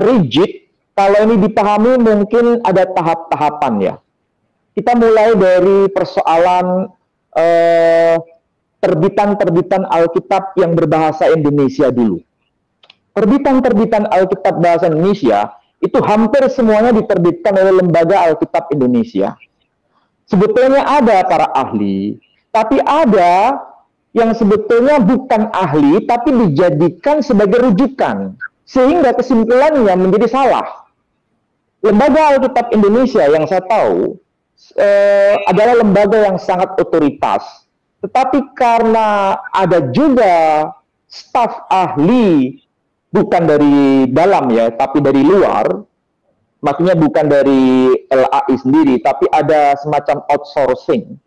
rigid. Kalau ini dipahami mungkin ada tahap-tahapan ya. Kita mulai dari persoalan terbitan-terbitan Alkitab yang berbahasa Indonesia dulu. Terbitan-terbitan Alkitab bahasa Indonesia itu hampir semuanya diterbitkan oleh Lembaga Alkitab Indonesia. Sebetulnya ada para ahli, tapi ada yang sebetulnya bukan ahli, tapi dijadikan sebagai rujukan, sehingga kesimpulannya menjadi salah. Lembaga Alkitab Indonesia yang saya tahu adalah lembaga yang sangat otoritas, tetapi karena ada juga staf ahli, bukan dari dalam ya, tapi dari luar, maksudnya bukan dari LAI sendiri, tapi ada semacam outsourcing,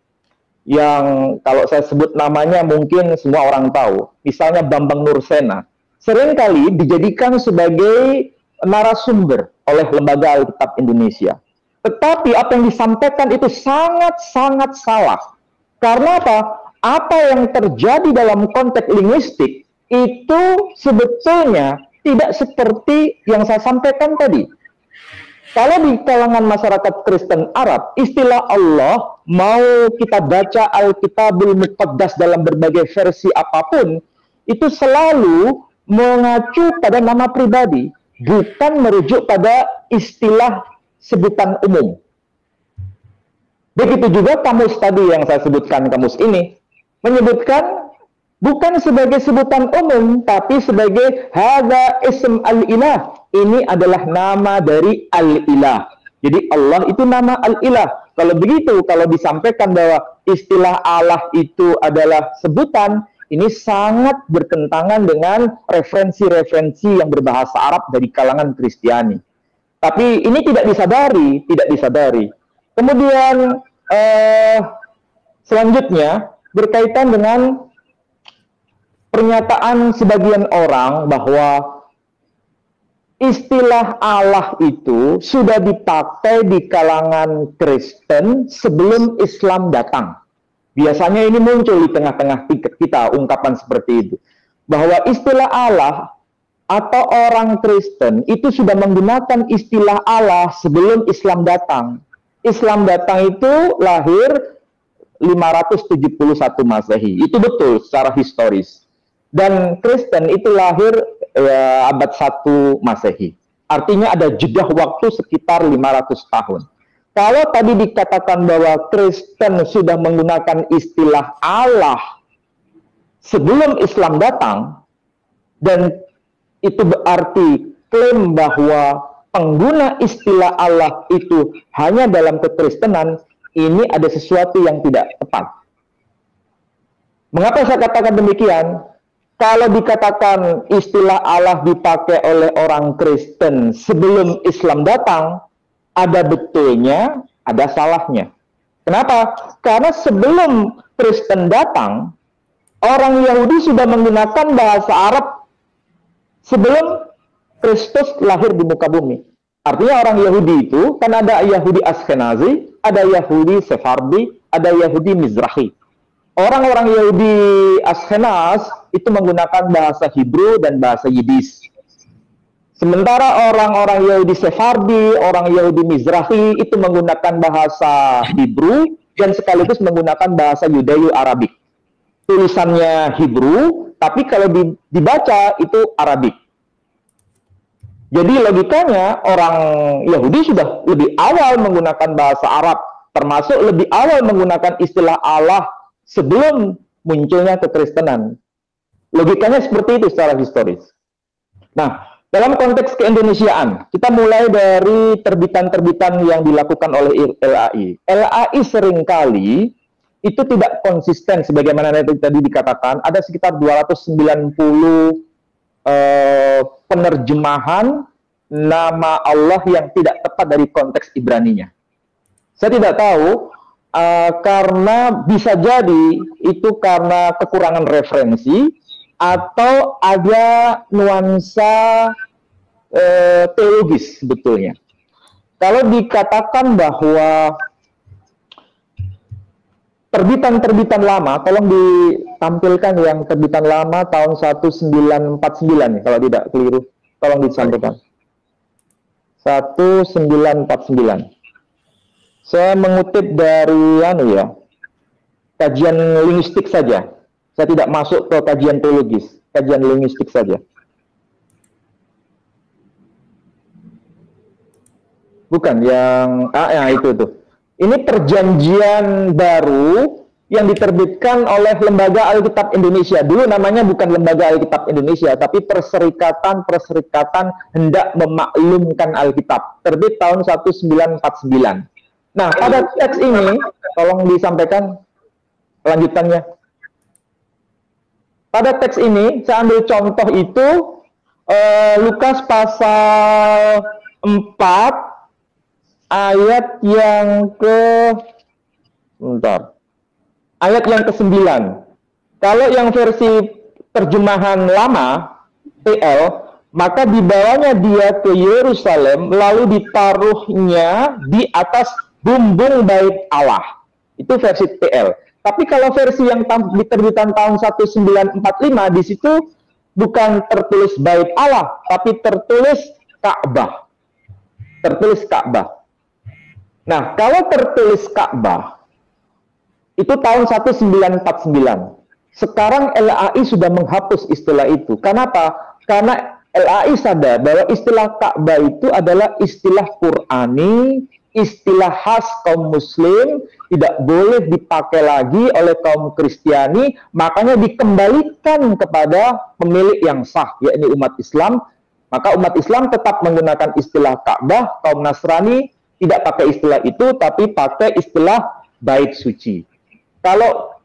yang kalau saya sebut namanya mungkin semua orang tahu. Misalnya Bambang Nursena, seringkali dijadikan sebagai narasumber oleh Lembaga Alkitab Indonesia. Tetapi apa yang disampaikan itu sangat-sangat salah. Karena apa? Apa yang terjadi dalam konteks linguistik itu sebetulnya tidak seperti yang saya sampaikan tadi. Kalau di kalangan masyarakat Kristen Arab, istilah Allah, mau kita baca Alkitabul Muqaddas dalam berbagai versi apapun, itu selalu mengacu pada nama pribadi, bukan merujuk pada istilah sebutan umum. Begitu juga kamus tadi yang saya sebutkan, kamus ini, menyebutkan bukan sebagai sebutan umum, tapi sebagai hadza ism al-ilah. Ini adalah nama dari al-ilah. Jadi Allah itu nama al-ilah. Kalau begitu, kalau disampaikan bahwa istilah Allah itu adalah sebutan, ini sangat bertentangan dengan referensi-referensi yang berbahasa Arab dari kalangan Kristiani. Tapi ini tidak disadari. Kemudian selanjutnya berkaitan dengan pernyataan sebagian orang bahwa istilah Allah itu sudah dipakai di kalangan Kristen sebelum Islam datang. Biasanya ini muncul di tengah-tengah kita, ungkapan seperti itu. Bahwa istilah Allah atau orang Kristen itu sudah menggunakan istilah Allah sebelum Islam datang. Islam datang itu lahir 571 Masehi. Itu betul secara historis. Dan Kristen itu lahir abad 1 Masehi. Artinya ada jeda waktu sekitar 500 tahun. Kalau tadi dikatakan bahwa Kristen sudah menggunakan istilah Allah sebelum Islam datang, dan itu berarti klaim bahwa pengguna istilah Allah itu hanya dalam kekristenan, ini ada sesuatu yang tidak tepat. Mengapa saya katakan demikian? Kalau dikatakan istilah Allah dipakai oleh orang Kristen sebelum Islam datang, ada betulnya, ada salahnya. Kenapa? Karena sebelum Kristen datang, orang Yahudi sudah menggunakan bahasa Arab sebelum Kristus lahir di muka bumi. Artinya orang Yahudi itu, kan ada Yahudi Ashkenazi, ada Yahudi Sephardi, ada Yahudi Mizrahi. Orang-orang Yahudi Ashkenaz itu menggunakan bahasa Hebrew dan bahasa Yiddish. Sementara orang-orang Yahudi Sephardi, orang Yahudi Mizrahi itu menggunakan bahasa Hebrew dan sekaligus menggunakan bahasa Yudeo-Arabik. Tulisannya Hebrew, tapi kalau dibaca itu Arabik. Jadi logikanya orang Yahudi sudah lebih awal menggunakan bahasa Arab, termasuk lebih awal menggunakan istilah Allah sebelum munculnya kekristenan. Logikanya seperti itu secara historis. Nah, Dalam konteks keindonesiaan, kita mulai dari terbitan-terbitan yang dilakukan oleh LAI. LAI seringkali itu tidak konsisten, sebagaimana tadi dikatakan, ada sekitar 290 penerjemahan nama Allah yang tidak tepat dari konteks Ibraninya. Saya tidak tahu, karena bisa jadi itu karena kekurangan referensi, atau ada nuansa teologis sebetulnya. Kalau dikatakan bahwa terbitan-terbitan lama, tolong ditampilkan yang terbitan lama tahun 1949 kalau tidak keliru, tolong disampaikan. 1949. Saya mengutip dari kajian linguistik saja. Saya tidak masuk ke kajian teologis, kajian linguistik saja. Bukan yang itu tuh. Ini perjanjian baru yang diterbitkan oleh Lembaga Alkitab Indonesia. Dulu namanya bukan Lembaga Alkitab Indonesia, tapi Perserikatan Hendak Memaklumkan Alkitab. Terbit tahun 1949. Nah, pada teks ini, tolong disampaikan lanjutannya. Pada teks ini, saya ambil contoh itu, Lukas pasal 4, ayat yang ayat yang ke-9. Kalau yang versi terjemahan lama, TL, maka dibawanya dia ke Yerusalem, lalu ditaruhnya di atas bumbung bait Allah. Itu versi TL. Tapi kalau versi yang diterbitan tahun 1945, di situ bukan tertulis bait Allah, tapi tertulis Ka'bah. Tertulis Ka'bah. Nah, kalau tertulis Ka'bah, itu tahun 1949. Sekarang LAI sudah menghapus istilah itu. Kenapa? Karena LAI sadar bahwa istilah Ka'bah itu adalah istilah Qur'ani, istilah khas kaum muslim, tidak boleh dipakai lagi oleh kaum Kristiani, makanya dikembalikan kepada pemilik yang sah, yakni umat Islam. Maka umat Islam tetap menggunakan istilah Ka'bah, kaum Nasrani tidak pakai istilah itu, tapi pakai istilah bait suci. Kalau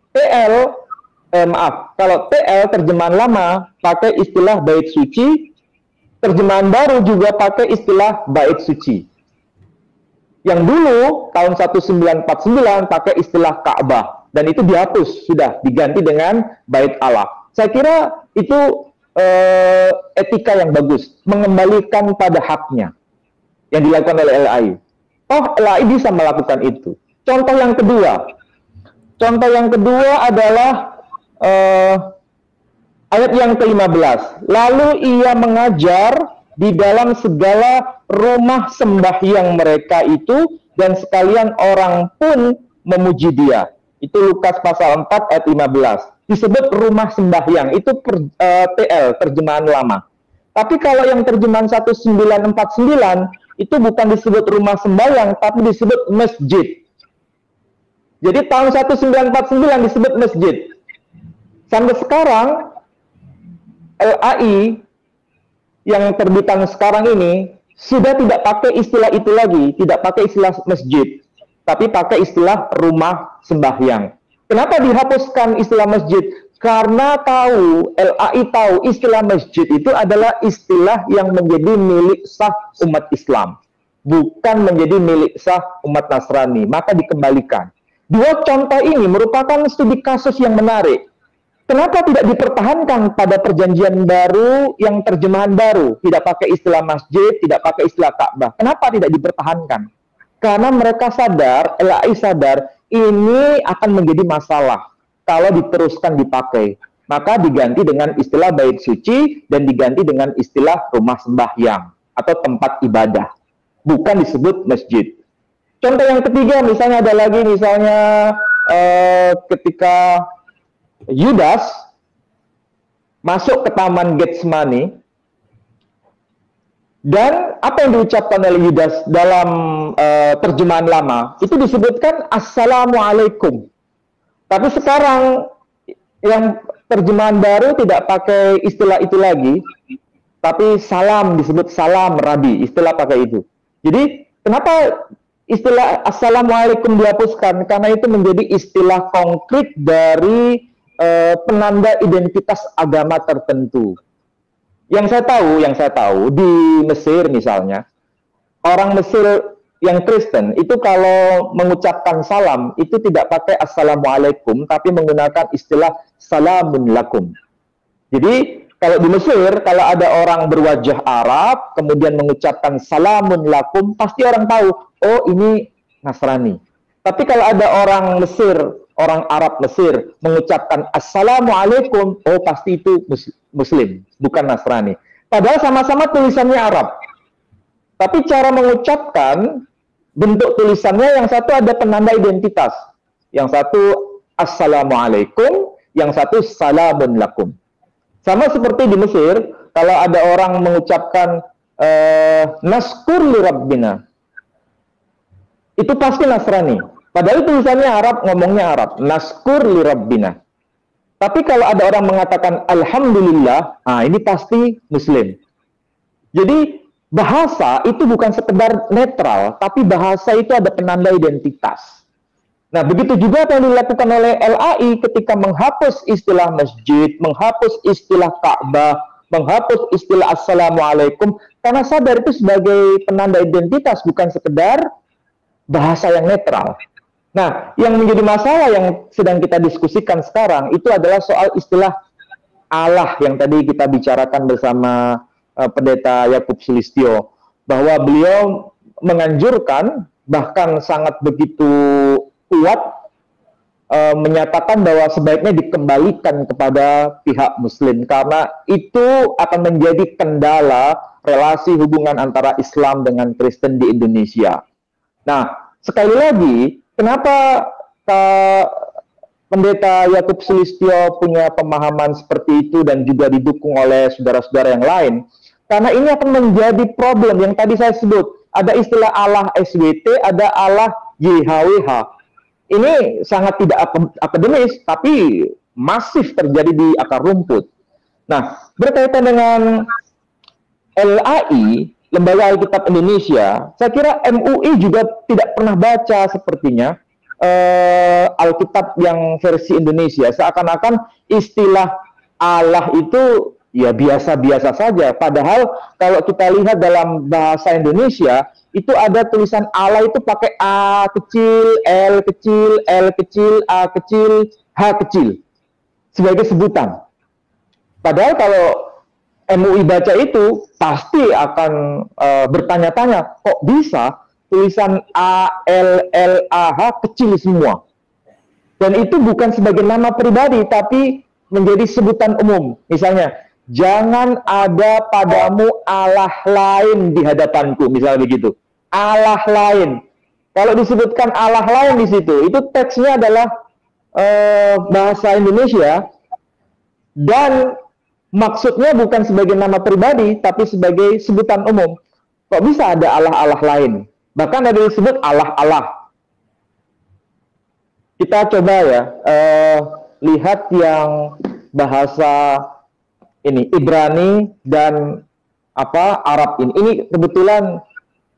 kalau TL terjemahan lama pakai istilah bait suci, terjemahan baru juga pakai istilah bait suci. Yang dulu tahun 1949 pakai istilah Ka'bah, dan itu dihapus, sudah diganti dengan bait Allah. Saya kira itu etika yang bagus, mengembalikan pada haknya yang dilakukan oleh LAI. LAI bisa melakukan itu. Contoh yang kedua adalah ayat yang ke-15. Lalu ia mengajar di dalam segala rumah sembahyang mereka itu, dan sekalian orang pun memuji dia. Itu Lukas pasal 4 ayat 15. Disebut rumah sembahyang, itu TL, terjemahan lama. Tapi kalau yang terjemahan 1949, itu bukan disebut rumah sembahyang, tapi disebut masjid. Jadi tahun 1949 disebut masjid. Sampai sekarang, LAI yang terbitan sekarang ini sudah tidak pakai istilah itu lagi, tidak pakai istilah masjid, tapi pakai istilah rumah sembahyang. Kenapa dihapuskan istilah masjid? Karena LAI tahu istilah masjid itu adalah istilah yang menjadi milik sah umat Islam, bukan menjadi milik sah umat Nasrani, maka dikembalikan. Dua contoh ini merupakan studi kasus yang menarik. Kenapa tidak dipertahankan pada perjanjian baru yang terjemahan baru? Tidak pakai istilah masjid, tidak pakai istilah Ka'bah. Kenapa tidak dipertahankan? Karena mereka sadar, LAI sadar, ini akan menjadi masalah kalau diteruskan dipakai. Maka diganti dengan istilah bait suci dan diganti dengan istilah rumah sembahyang atau tempat ibadah. Bukan disebut masjid. Contoh yang ketiga, misalnya ada lagi, ketika Yudas masuk ke taman Getsemani, dan apa yang diucapkan oleh Yudas dalam terjemahan lama itu disebutkan Assalamualaikum. Tapi sekarang yang terjemahan baru tidak pakai istilah itu lagi, tapi salam disebut salam Rabi, istilah pakai itu. Jadi kenapa istilah Assalamualaikum dihapuskan? Karena itu menjadi istilah konkret dari penanda identitas agama tertentu. Yang saya tahu di Mesir misalnya, orang Mesir yang Kristen itu kalau mengucapkan salam itu tidak pakai Assalamualaikum, tapi menggunakan istilah salamun lakum. Jadi kalau di Mesir, kalau ada orang berwajah Arab, kemudian mengucapkan salamun lakum, pasti orang tahu, oh ini Nasrani. Tapi kalau ada orang Mesir, orang Arab Mesir, mengucapkan Assalamualaikum, oh pasti itu Muslim, bukan Nasrani. Padahal sama-sama tulisannya Arab. Tapi cara mengucapkan, bentuk tulisannya yang satu ada penanda identitas. Yang satu Assalamualaikum, yang satu salamun lakum. Sama seperti di Mesir, kalau ada orang mengucapkan naskur li rabbina, itu pasti Nasrani. Padahal tulisannya Arab, ngomongnya Arab, naskur li rabbina. Tapi kalau ada orang mengatakan alhamdulillah, nah ini pasti Muslim. Jadi bahasa itu bukan sekedar netral, tapi bahasa itu ada penanda identitas. Nah, begitu juga apa yang dilakukan oleh LAI ketika menghapus istilah masjid, menghapus istilah Ka'bah, menghapus istilah Assalamualaikum, karena sadar itu sebagai penanda identitas, bukan sekedar bahasa yang netral. Nah, yang menjadi masalah yang sedang kita diskusikan sekarang, itu adalah soal istilah Allah yang tadi kita bicarakan bersama Pendeta Yakub Sulistyo, bahwa beliau menganjurkan, bahkan sangat begitu kuat menyatakan bahwa sebaiknya dikembalikan kepada pihak Muslim karena itu akan menjadi kendala relasi hubungan antara Islam dengan Kristen di Indonesia. Nah, sekali lagi, kenapa Pendeta Yakub Sulistyo punya pemahaman seperti itu dan juga didukung oleh saudara-saudara yang lain? Karena ini akan menjadi problem yang tadi saya sebut. Ada istilah Allah SWT, ada Allah YHWH. Ini sangat tidak akademis, tapi masif terjadi di akar rumput. Nah, berkaitan dengan LAI, Lembaga Alkitab Indonesia, saya kira MUI juga tidak pernah baca sepertinya Alkitab yang versi Indonesia. Seakan-akan istilah Allah itu ya biasa-biasa saja. Padahal kalau kita lihat dalam bahasa Indonesia, itu ada tulisan Allah itu pakai A kecil, L kecil, L kecil, A kecil, H kecil sebagai sebutan. Padahal kalau MUI baca itu pasti akan bertanya-tanya, kok bisa tulisan A, L, L, A, H kecil semua? Dan itu bukan sebagai nama pribadi, tapi menjadi sebutan umum. Misalnya, jangan ada padamu Allah lain di hadapanku, misalnya begitu. Allah lain. Kalau disebutkan Allah lain di situ, itu teksnya adalah bahasa Indonesia dan maksudnya bukan sebagai nama pribadi, tapi sebagai sebutan umum. Kok bisa ada Allah-Allah lain? Bahkan ada disebut Allah-Allah. Kita coba ya, lihat yang bahasa ini Ibrani dan Arab ini. Ini kebetulan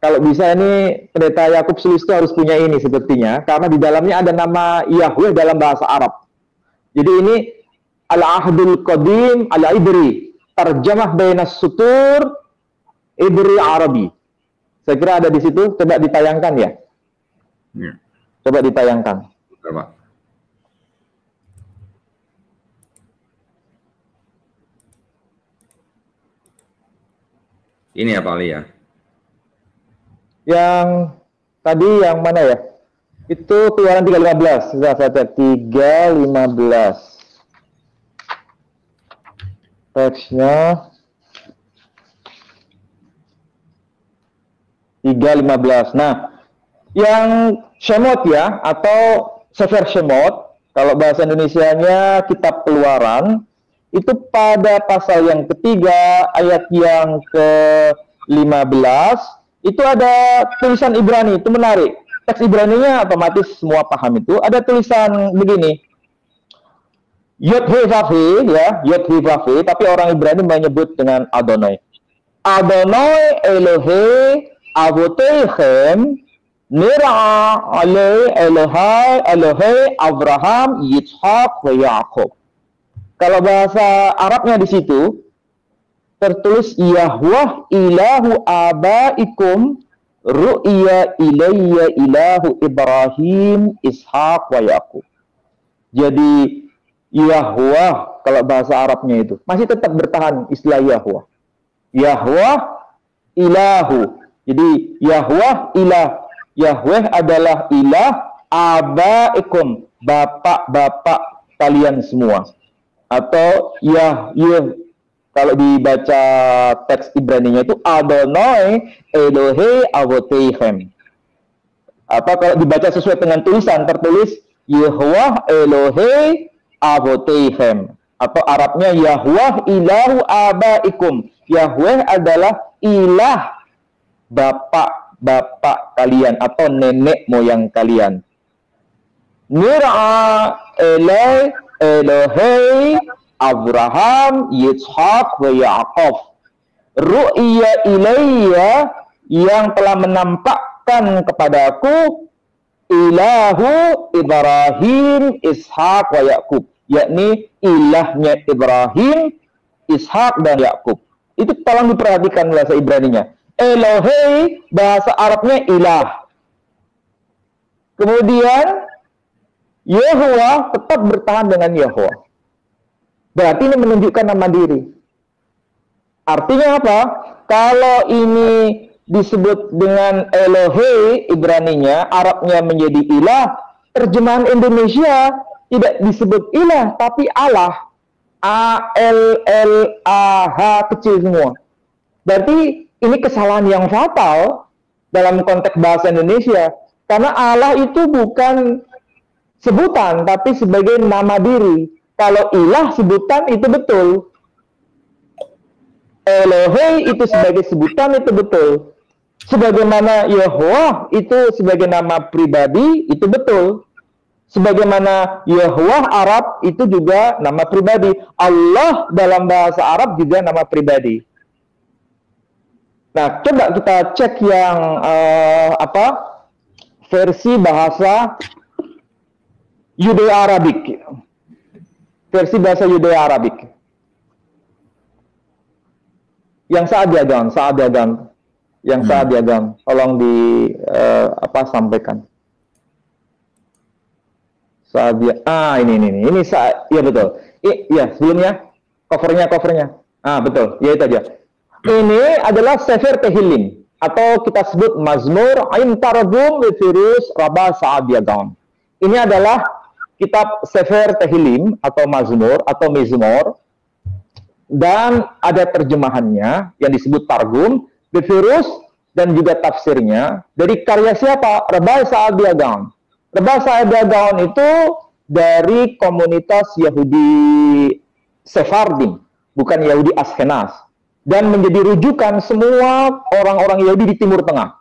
kalau bisa ini Pendeta Yakub Sulistyo harus punya ini sepertinya, karena di dalamnya ada nama Yahweh dalam bahasa Arab. Jadi ini Al-Ahdul Qadim Al-Ibri, Tarjamah Bainas Sutur Ibri Arabi. Saya kira ada di situ, coba ditayangkan ya. Ya. Coba ditayangkan. Coba. Ini ya Pak Ali ya. Yang tadi yang mana ya? Itu Keluaran 3:15. Sudah saya cek 3:15. Teksnya 3:15. Nah, yang Shemot ya atau Sefer Shemot, kalau bahasa Indonesianya Kitab Keluaran, itu pada pasal yang ketiga ayat yang ke-15 itu ada tulisan Ibrani. Itu menarik. Teks Ibraninya otomatis semua paham itu. Ada tulisan begini, Yod-He-Vav-He ya, Yod-He-Vav-He, tapi orang Ibrani menyebut dengan Adonai. Adonai Elohe Avotechem Nira Elohe Abraham, Yitzhak, wa Yakub. Kalau bahasa Arabnya di situ tertulis Yahweh ilahu abaikum ru'ya ilayya ilahu Ibrahim, Ishak, wa Yakub. Jadi Yahweh kalau bahasa Arabnya itu masih tetap bertahan istilah Yahweh. Yahweh ilahu. Jadi Yahweh ilah. Yahweh adalah ilah abaikum, bapak-bapak kalian semua. Atau kalau dibaca teks Ibrani-nya itu Adonai Elohe Avotechem. Apa kalau dibaca sesuai dengan tulisan tertulis Yahweh Elohe Avotechem. Atau Arabnya Yahweh ilahu abaikum. Yahweh adalah ilah bapak kalian atau nenek moyang kalian. Nira Elohe Abraham, Yitzhak, wa Yakub. Ru'ya ilayya, yang telah menampakkan kepadaku ilahu Ibrahim, Ishak, wa Yakub, yakni ilahnya Ibrahim, Ishak, dan Yakub. Itu tolong diperhatikan bahasa Ibraninya. Elohe bahasa Arabnya ilah. Kemudian Yahweh tetap bertahan dengan Yahweh. Berarti ini menunjukkan nama diri. Artinya apa? Kalau ini disebut dengan Elohe Ibraninya, Arabnya menjadi ilah, terjemahan Indonesia tidak disebut ilah tapi Allah. A-L-L-A-H kecil semua. Berarti ini kesalahan yang fatal dalam konteks bahasa Indonesia. Karena Allah itu bukan sebutan, tapi sebagai nama diri. Kalau ilah sebutan itu betul. Elohe itu sebagai sebutan itu betul. Sebagaimana Yahweh itu sebagai nama pribadi itu betul. Sebagaimana Yahweh Arab itu juga nama pribadi. Allah dalam bahasa Arab juga nama pribadi. Nah, coba kita cek yang versi bahasa Yudeo-Arabik. Versi bahasa Yudeo-Arabik. Yang Sa'adiagan. Yang Sa'adiagan. Tolong sampaikan. Ini. Ya betul. Iya, sebelumnya covernya. Betul. Ya itu aja. Ini adalah Sefer Tehillim atau kita sebut Mazmur Ain Targum Virus Rabah Sa'adiagan. Ini adalah kitab Sefer Tehillim atau Mazmur atau Mizmor, dan ada terjemahannya yang disebut Targum, Virus, dan juga tafsirnya dari karya siapa? Rabah Sa'adiagan. Rabah Sa'adiagan itu dari komunitas Yahudi Sephardim, bukan Yahudi Askenaz. Dan menjadi rujukan semua orang-orang Yahudi di Timur Tengah.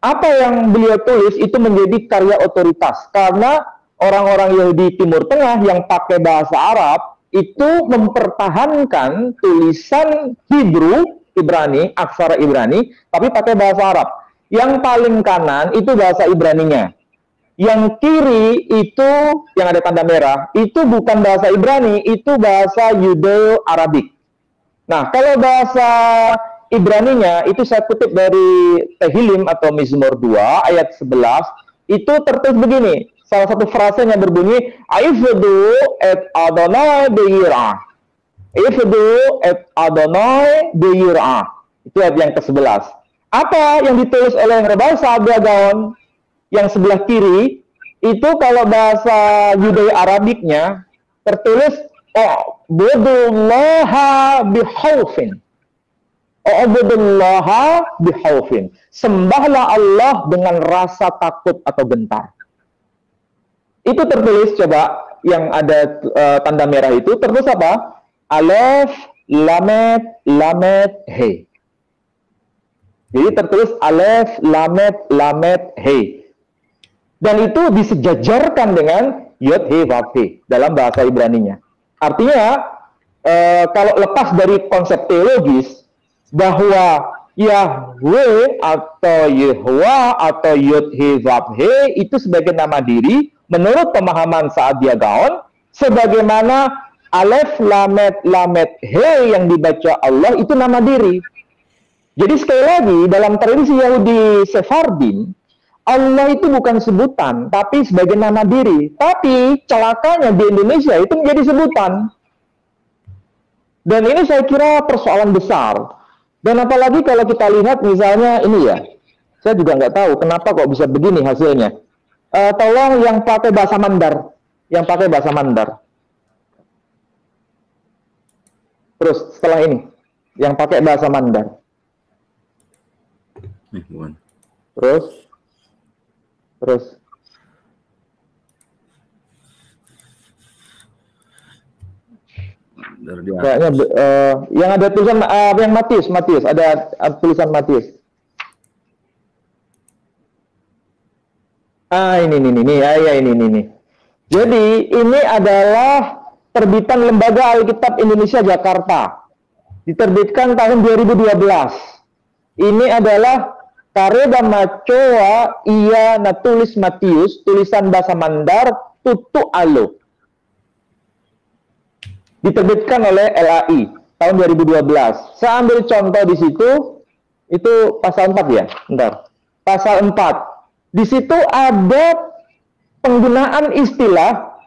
Apa yang beliau tulis itu menjadi karya otoritas. Karena orang-orang Yahudi Timur Tengah yang pakai bahasa Arab, itu mempertahankan tulisan Hebrew, Ibrani, aksara Ibrani, tapi pakai bahasa Arab. Yang paling kanan itu bahasa Ibraninya. Yang kiri itu, yang ada tanda merah, itu bukan bahasa Ibrani, itu bahasa Yudeo-Arabik. Nah, kalau bahasa Ibraninya itu saya kutip dari Tehillim atau Mizmor 2 ayat 11, itu tertulis begini. Salah satu frasenya berbunyi Aifdu et Adonai be'yir'ah. Aifdu et Adonai be'yir'ah. Itu ayat yang ke-11. Apa yang ditulis oleh Rabah Sa'adiagan yang sebelah kiri itu kalau bahasa Yudeo-Arabiknya tertulis U'budullaha bihaufin. U'budullaha bihaufin. Sembahlah Allah dengan rasa takut atau gentar. Itu tertulis, coba yang ada tanda merah itu tertulis apa? Alef, lamet, he. Jadi tertulis alef, lamet, he. Dan itu disejajarkan dengan yod, he, vav, he dalam bahasa Ibraninya. Artinya, kalau lepas dari konsep teologis, bahwa Yahweh atau Yehwa atau Yud-He Vav-He itu sebagai nama diri menurut pemahaman Sa'adiyah Gaon, sebagaimana Alef Lamet Lamet He yang dibaca Allah itu nama diri. Jadi sekali lagi dalam tradisi Yahudi Sephardim, Allah itu bukan sebutan, tapi sebagai nama diri. Tapi celakanya di Indonesia itu menjadi sebutan. Dan ini saya kira persoalan besar. Dan apalagi kalau kita lihat misalnya ini ya, saya juga nggak tahu kenapa kok bisa begini hasilnya. Tolong yang pakai bahasa Mandar, Terus setelah ini, yang pakai bahasa Mandar. Terus. Kayaknya yang ada tulisan yang Matius, ada tulisan Matius. Ini. Jadi ini adalah terbitan Lembaga Alkitab Indonesia Jakarta. Diterbitkan tahun 2012. Ini adalah Kareda Macoa Iya Natulis Matius, tulisan bahasa Mandar Tutu Alo. Diterbitkan oleh LAI tahun 2012. Saya ambil contoh di situ, itu pasal 4 ya, pasal 4. Di situ ada penggunaan istilah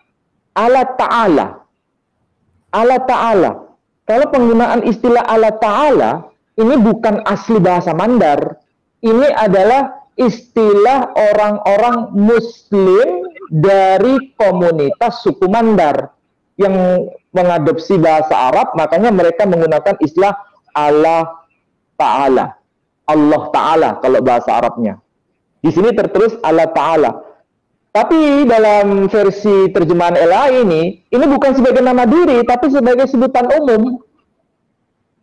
Allah Ta'ala. Allah Ta'ala. Kalau penggunaan istilah Allah Ta'ala, ini bukan asli bahasa Mandar. Ini adalah istilah orang-orang Muslim dari komunitas suku Mandar yang mengadopsi bahasa Arab, makanya mereka menggunakan istilah Allah Ta'ala. Allah Ta'ala kalau bahasa Arabnya. Di sini tertulis Allah Ta'ala. Tapi dalam versi terjemahan LAI ini bukan sebagai nama diri, tapi sebagai sebutan umum.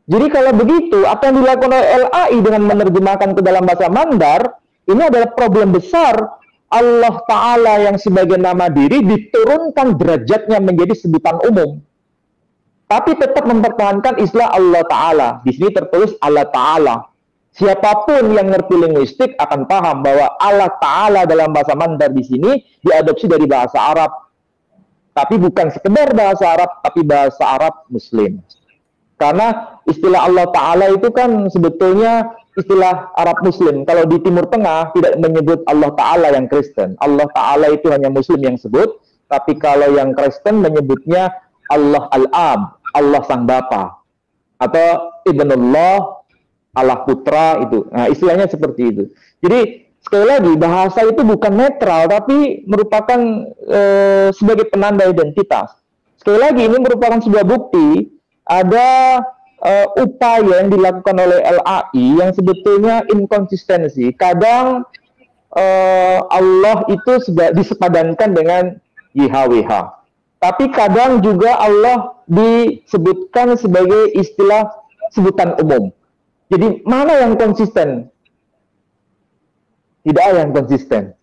Jadi kalau begitu, apa yang dilakukan oleh LAI dengan menerjemahkan ke dalam bahasa Mandar, ini adalah problem besar. Allah Ta'ala yang sebagai nama diri diturunkan derajatnya menjadi sebutan umum. Tapi tetap mempertahankan istilah Allah Ta'ala. Di sini tertulis Allah Ta'ala. Siapapun yang ngerti linguistik akan paham bahwa Allah Ta'ala dalam bahasa Mandar di sini diadopsi dari bahasa Arab. Tapi bukan sekedar bahasa Arab, tapi bahasa Arab Muslim. Karena istilah Allah Ta'ala itu kan sebetulnya istilah Arab Muslim. Kalau di Timur Tengah tidak menyebut Allah Ta'ala yang Kristen. Allah Ta'ala itu hanya Muslim yang sebut. Tapi kalau yang Kristen menyebutnya Allah Al-Ab, Allah Sang Bapa. Atau Ibnullah, Allah Putra itu. Nah, istilahnya seperti itu. Jadi sekali lagi bahasa itu bukan netral, tapi merupakan sebagai penanda identitas. Sekali lagi ini merupakan sebuah bukti ada upaya yang dilakukan oleh LAI yang sebetulnya inkonsistensi. Kadang Allah itu disepadankan dengan YHWH. Tapi kadang juga Allah disebutkan sebagai istilah sebutan umum. Jadi mana yang konsisten? Tidak ada yang konsisten.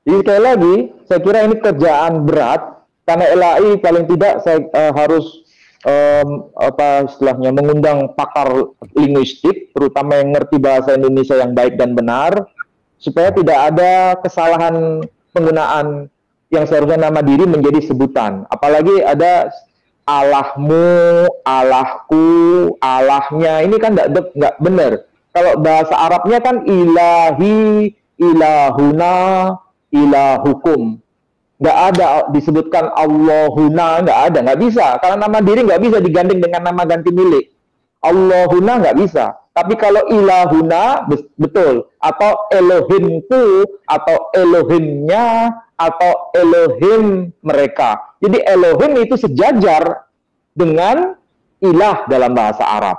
Jadi sekali lagi, saya kira ini kerjaan berat karena LAI paling tidak saya harus mengundang pakar linguistik, terutama yang ngerti bahasa Indonesia yang baik dan benar, supaya tidak ada kesalahan penggunaan yang seharusnya nama diri menjadi sebutan. Apalagi ada Allahmu, Allahku, Allahnya, ini kan nggak benar. Kalau bahasa Arabnya kan ilahi, ilahuna, ilahukum. Nggak ada disebutkan Allahuna, nggak bisa. Karena nama diri nggak bisa digandeng dengan nama ganti milik. Allahuna nggak bisa. Tapi kalau ilahuna, betul. Atau Elohimku, atau Elohimnya, atau Elohim mereka. Jadi Elohim itu sejajar dengan ilah dalam bahasa Arab.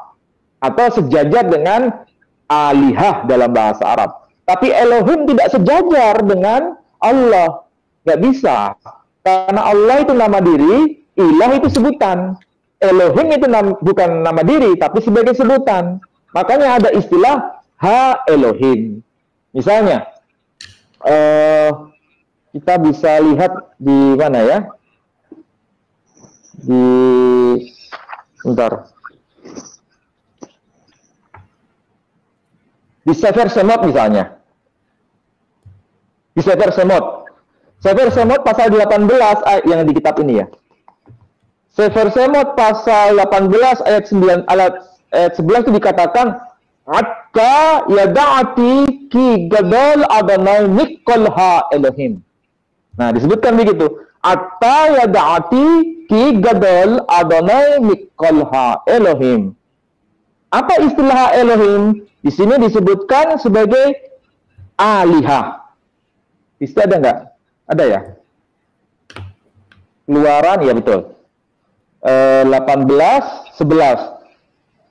Atau sejajar dengan alihah dalam bahasa Arab. Tapi Elohim tidak sejajar dengan Allah. Nggak bisa. Karena Allah itu nama diri, ilah itu sebutan. Elohim itu bukan nama diri, tapi sebagai sebutan. Makanya ada istilah Ha Elohim. Misalnya, kita bisa lihat di mana ya? Bentar. Di Sefer Shemot misalnya. Di Sefer Shemot. Sefer Shemot pasal 18 yang di kitab ini ya. Sefer Shemot pasal 18 ayat 9 ayat 11 itu dikatakan hatta yada'ati ki gadal adonai mikolha Elohim. Nah, disebutkan begitu. Hatta yada'ati ki gadal adonai mikolha Elohim. Apa istilah Elohim? Di sini disebutkan sebagai alihah. Istilah ada nggak? Ada ya? Keluaran, ya betul. 18, 11.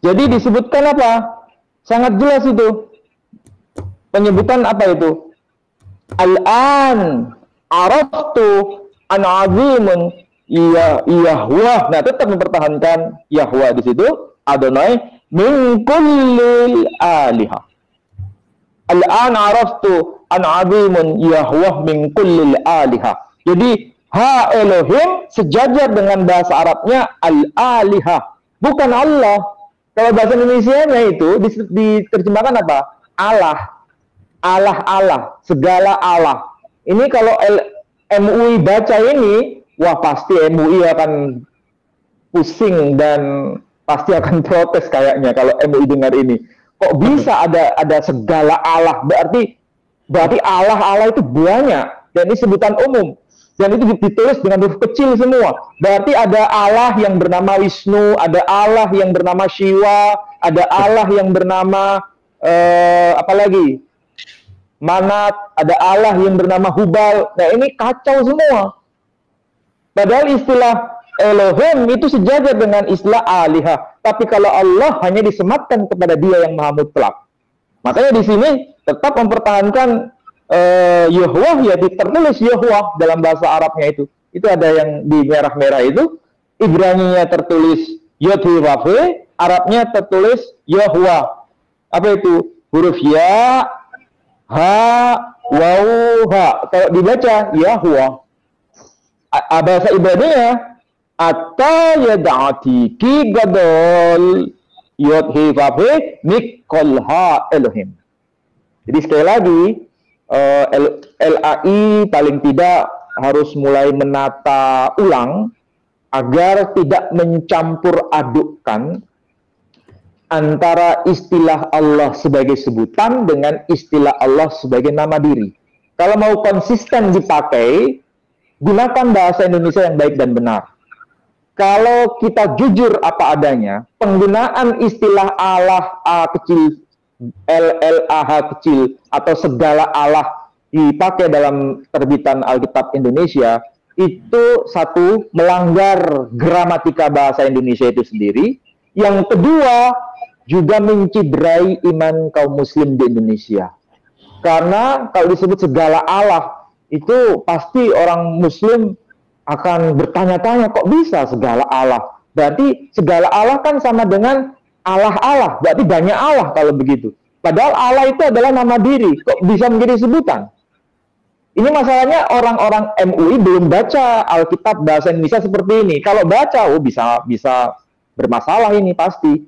Jadi disebutkan apa? Sangat jelas itu. Penyebutan apa itu? Al-an araftu an azimun Yahweh. Nah, tetap mempertahankan Yahweh di situ. Adonai min kullil alihah. Al-an araftu an azimun Yahweh min kullil alihah. Jadi ha Elohim sejajar dengan bahasa Arabnya al-alihah, bukan Allah. Kalau bahasa Indonesianya itu diterjemahkan apa? Allah. Allah, segala Allah. Ini kalau MUI baca ini, wah pasti MUI akan pusing dan pasti akan protes kayaknya kalau MUI dengar ini. Kok bisa ada segala Allah? Berarti Allah itu banyak, dan ini sebutan umum. Dan itu ditulis dengan huruf kecil semua. Berarti ada Allah yang bernama Wisnu, ada Allah yang bernama Shiva, ada Allah yang bernama apa lagi? Manat, ada Allah yang bernama Hubal. Nah, ini kacau semua. Padahal istilah Elohim itu sejajar dengan istilah alihah. Tapi kalau Allah hanya disematkan kepada Dia yang Maha Mutlak. Makanya di sini tetap mempertahankan Yahweh, ya tertulis Yahweh dalam bahasa Arabnya itu. Itu ada yang di merah-merah itu. Ibraninya tertulis Yod-Heh-Vav-He, Arabnya tertulis Yahweh. Apa itu? Huruf ya, ha, waw, ha. Kalau dibaca Yahweh. Bahasa Ibraninya Atta yada'ati ki gadol Yod-Heh-Vav-He mikolha Elohim. Jadi sekali lagi, LAI paling tidak harus mulai menata ulang agar tidak mencampur adukkan antara istilah Allah sebagai sebutan dengan istilah Allah sebagai nama diri. Kalau mau konsisten dipakai, gunakan bahasa Indonesia yang baik dan benar. Kalau kita jujur apa adanya, penggunaan istilah Allah A kecil, LLAH kecil, atau segala Allah dipakai dalam terbitan Alkitab Indonesia, itu satu, melanggar gramatika bahasa Indonesia itu sendiri. Yang kedua, juga menciderai iman kaum muslim di Indonesia. Karena kalau disebut segala Allah, itu pasti orang muslim akan bertanya-tanya, kok bisa segala Allah? Berarti segala Allah kan sama dengan Allah-Allah, berarti banyak Allah kalau begitu. Padahal Allah itu adalah nama diri, kok bisa menjadi sebutan? Ini masalahnya orang-orang MUI belum baca Alkitab bahasa Indonesia seperti ini. Kalau baca, bisa bermasalah ini pasti.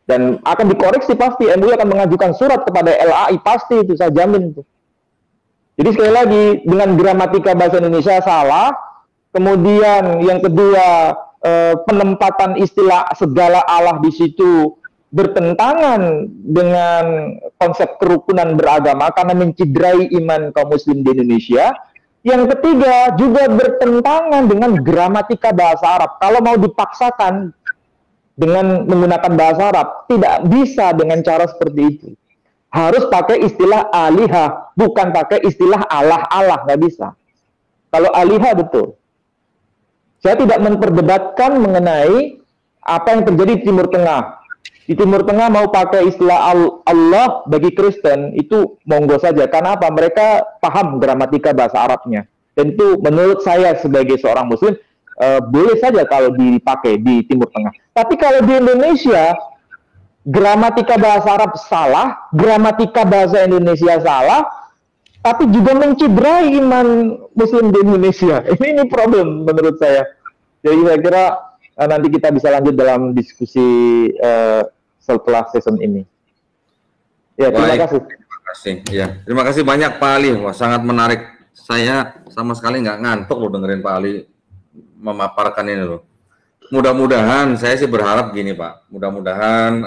Dan akan dikoreksi pasti, MUI akan mengajukan surat kepada LAI, pasti itu, saya jamin itu. Jadi sekali lagi, dengan gramatika bahasa Indonesia salah, kemudian yang kedua, penempatan istilah segala Allah di situ bertentangan dengan konsep kerukunan beragama karena menciderai iman kaum muslim di Indonesia. Yang ketiga, juga bertentangan dengan gramatika bahasa Arab. Kalau mau dipaksakan dengan menggunakan bahasa Arab, tidak bisa dengan cara seperti itu. Harus pakai istilah alihah, bukan pakai istilah Allah-Allah, nggak bisa. Kalau alihah betul. Saya tidak memperdebatkan mengenai apa yang terjadi di Timur Tengah. Di Timur Tengah mau pakai istilah Allah bagi Kristen, itu monggo saja. Karena apa? Mereka paham gramatika bahasa Arabnya. Dan itu menurut saya sebagai seorang Muslim, boleh saja kalau dipakai di Timur Tengah. Tapi kalau di Indonesia, gramatika bahasa Arab salah, gramatika bahasa Indonesia salah, tapi juga menciderai iman Muslim di Indonesia. Ini problem menurut saya. Jadi saya kira nanti kita bisa lanjut dalam diskusi setelah season ini. Ya, terima Baik, kasih. terima kasih. Ya, terima kasih banyak Pak Ali. Wah, sangat menarik. Saya sama sekali nggak ngantuk loh dengerin Pak Ali memaparkan ini loh. Mudah-mudahan, saya sih berharap gini Pak, mudah-mudahan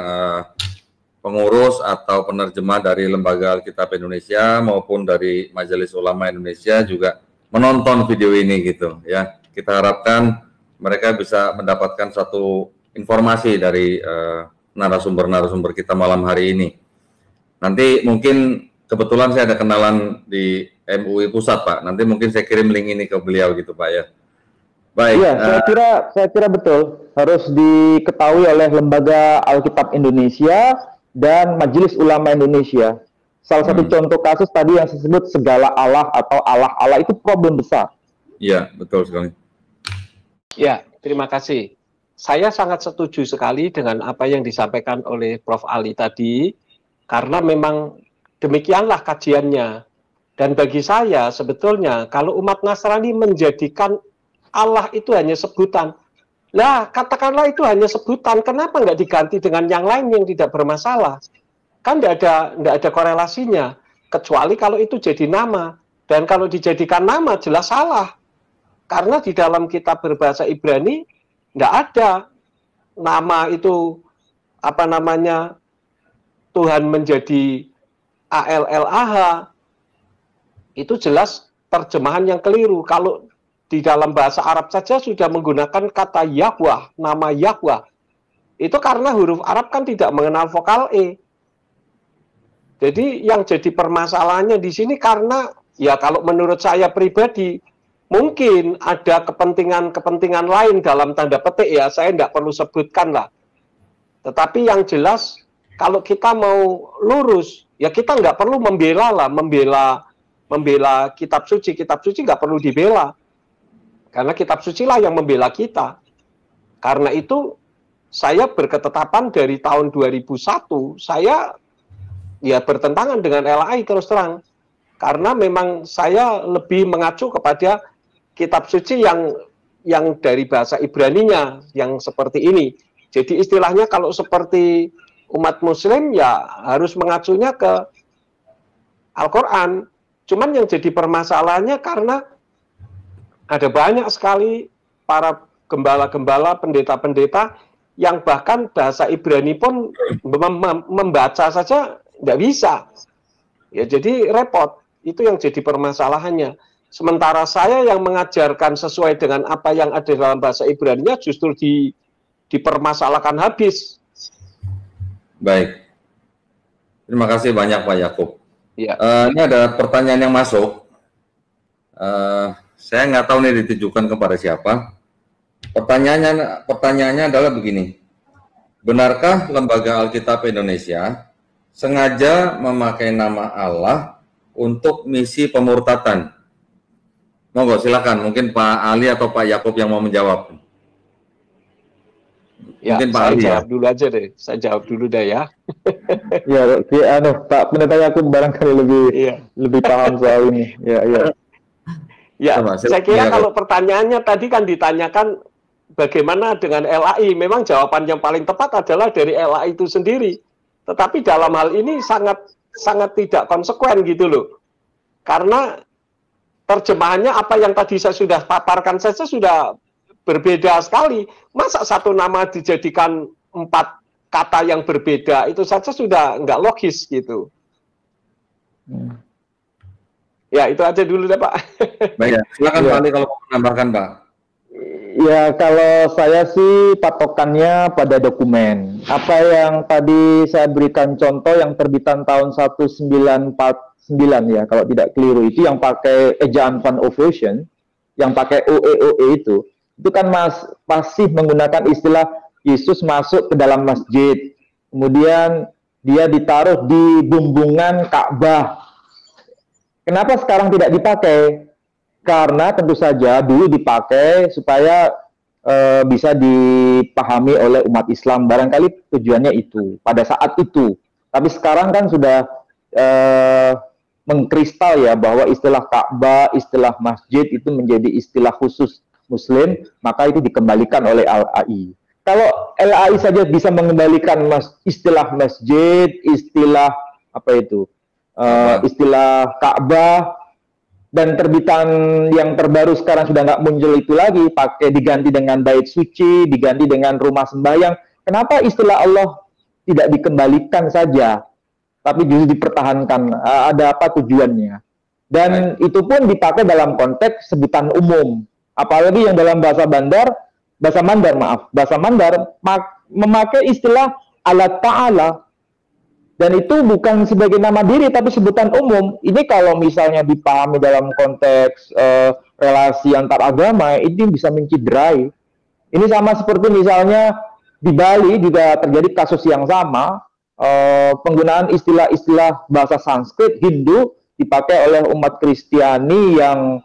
pengurus atau penerjemah dari Lembaga Alkitab Indonesia maupun dari Majelis Ulama Indonesia juga menonton video ini gitu ya. Kita harapkan mereka bisa mendapatkan satu informasi dari narasumber-narasumber kita malam hari ini. Nanti mungkin kebetulan saya ada kenalan di MUI Pusat Pak. Nanti mungkin saya kirim link ini ke beliau gitu Pak ya. Baik. Iya, saya kira betul harus diketahui oleh Lembaga Alkitab Indonesia dan Majelis Ulama Indonesia. Salah satu contoh kasus tadi yang saya sebut segala Allah atau Allah itu problem besar. Iya, betul sekali. Ya, terima kasih. Saya sangat setuju sekali dengan apa yang disampaikan oleh Prof. Ali tadi, karena memang demikianlah kajiannya. Dan bagi saya sebetulnya kalau umat Nasrani menjadikan Allah itu hanya sebutan, lah katakanlah itu hanya sebutan, kenapa nggak diganti dengan yang lain yang tidak bermasalah? Kan nggak ada korelasinya, kecuali kalau itu jadi nama. Dan kalau dijadikan nama jelas salah. Karena di dalam kitab berbahasa Ibrani nggak ada nama itu apa namanya Tuhan menjadi ALLAH. Itu jelas terjemahan yang keliru. Kalau di dalam bahasa Arab saja sudah menggunakan kata Yahweh, nama Yahweh. Itu karena huruf Arab kan tidak mengenal vokal E. Jadi yang jadi permasalahannya di sini karena ya kalau menurut saya pribadi mungkin ada kepentingan lain dalam tanda petik ya, saya tidak perlu sebutkan lah. Tetapi yang jelas kalau kita mau lurus ya kita nggak perlu membela kitab suci nggak perlu dibela. Karena kitab suci lah yang membela kita. Karena itu saya berketetapan dari tahun 2001, saya ya bertentangan dengan LAI terus terang. Karena memang saya lebih mengacu kepada kitab suci yang dari bahasa Ibraninya, yang seperti ini. Jadi istilahnya kalau seperti umat muslim ya harus mengacunya ke Al-Quran. Cuman yang jadi permasalahannya karena ada banyak sekali para gembala-gembala, pendeta-pendeta yang bahkan bahasa Ibrani pun membaca saja nggak bisa. Ya jadi repot. Itu yang jadi permasalahannya. Sementara saya yang mengajarkan sesuai dengan apa yang ada dalam bahasa Ibrani justru dipermasalahkan habis. Baik. Terima kasih banyak Pak Yakub. Ya. Ini ada pertanyaan yang masuk. Saya nggak tahu nih ditujukan kepada siapa. Pertanyaannya adalah begini. Benarkah Lembaga Alkitab Indonesia sengaja memakai nama Allah untuk misi pemurtatan? Monggo silakan, mungkin Pak Ali atau Pak Yakub yang mau menjawab. Ya, mungkin Pak saya Ali jawab dulu aja deh. Saya jawab dulu deh ya. Ya, Pak Pendeta Yakub barangkali lebih paham soal ini. Ya, saya kira kalau pertanyaannya tadi kan ditanyakan bagaimana dengan LAI. Memang jawaban yang paling tepat adalah dari LAI itu sendiri. Tetapi dalam hal ini sangat tidak konsekuen gitu loh. Karena terjemahannya apa yang tadi saya sudah paparkan saja sudah berbeda sekali. Masa satu nama dijadikan 4 kata yang berbeda, itu saja sudah nggak logis gitu. Ya, itu aja dulu deh Pak. Baik, silakan Pak Ali kalau mau menambahkan Pak. Ya, kalau saya sih patokannya pada dokumen. Apa yang tadi saya berikan contoh yang terbitan tahun 1949 ya, kalau tidak keliru itu yang pakai ejaan Van Ovation, yang pakai OE itu kan masih menggunakan istilah Yesus masuk ke dalam masjid. Kemudian dia ditaruh di bumbungan Ka'bah. Kenapa sekarang tidak dipakai? Karena tentu saja dulu dipakai supaya bisa dipahami oleh umat Islam. Barangkali tujuannya itu pada saat itu. Tapi sekarang kan sudah mengkristal ya bahwa istilah Ka'bah, istilah masjid itu menjadi istilah khusus Muslim, maka itu dikembalikan oleh LAI. Kalau LAI saja bisa mengembalikan istilah masjid, istilah apa itu istilah Ka'bah, dan terbitan yang terbaru sekarang sudah nggak muncul itu lagi, pakai diganti dengan bait suci, diganti dengan rumah sembahyang. Kenapa istilah Allah tidak dikembalikan saja, tapi justru dipertahankan? Ada apa tujuannya? Dan itu pun dipakai dalam konteks sebutan umum. Apalagi yang dalam bahasa Mandar memakai istilah Allah Ta'ala. Dan itu bukan sebagai nama diri, tapi sebutan umum. Ini kalau misalnya dipahami dalam konteks relasi antar agama, ini bisa menciderai. Ini sama seperti misalnya di Bali juga terjadi kasus yang sama, penggunaan istilah-istilah bahasa Sanskrit, Hindu, dipakai oleh umat Kristiani yang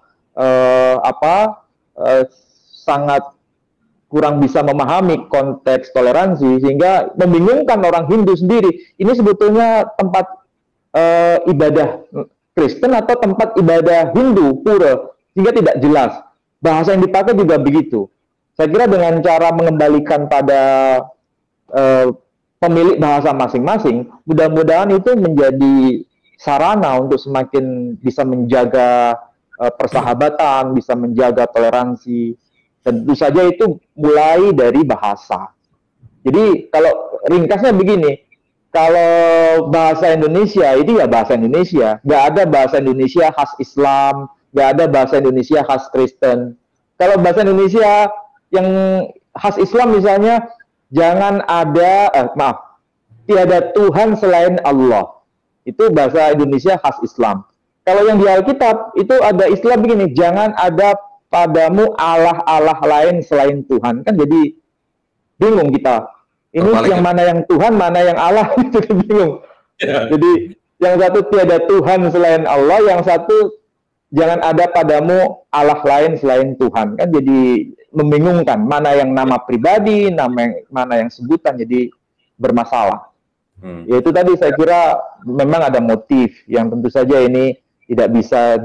sangat kurang bisa memahami konteks toleransi, sehingga membingungkan orang Hindu sendiri. Ini sebetulnya tempat ibadah Kristen atau tempat ibadah Hindu pura, sehingga tidak jelas. Bahasa yang dipakai juga begitu. Saya kira dengan cara mengembalikan pada pemilik bahasa masing-masing, mudah-mudahan itu menjadi sarana untuk semakin bisa menjaga persahabatan, bisa menjaga toleransi. Tentu saja itu mulai dari bahasa. Jadi kalau ringkasnya begini, kalau bahasa Indonesia itu ya bahasa Indonesia, nggak ada bahasa Indonesia khas Islam, nggak ada bahasa Indonesia khas Kristen. Kalau bahasa Indonesia yang khas Islam misalnya, tiada Tuhan selain Allah. Itu bahasa Indonesia khas Islam. Kalau yang di Alkitab itu ada istilah begini, jangan ada padamu Allah-Allah lain selain Tuhan. Kan jadi bingung kita. Ini yang mana yang Tuhan, mana yang Allah, itu bingung. Ya. Jadi yang satu tiada Tuhan selain Allah, yang satu jangan ada padamu Allah lain selain Tuhan. Kan jadi membingungkan, mana yang nama pribadi, mana yang sebutan, jadi bermasalah. Ya itu tadi saya kira memang ada motif yang tentu saja ini tidak bisa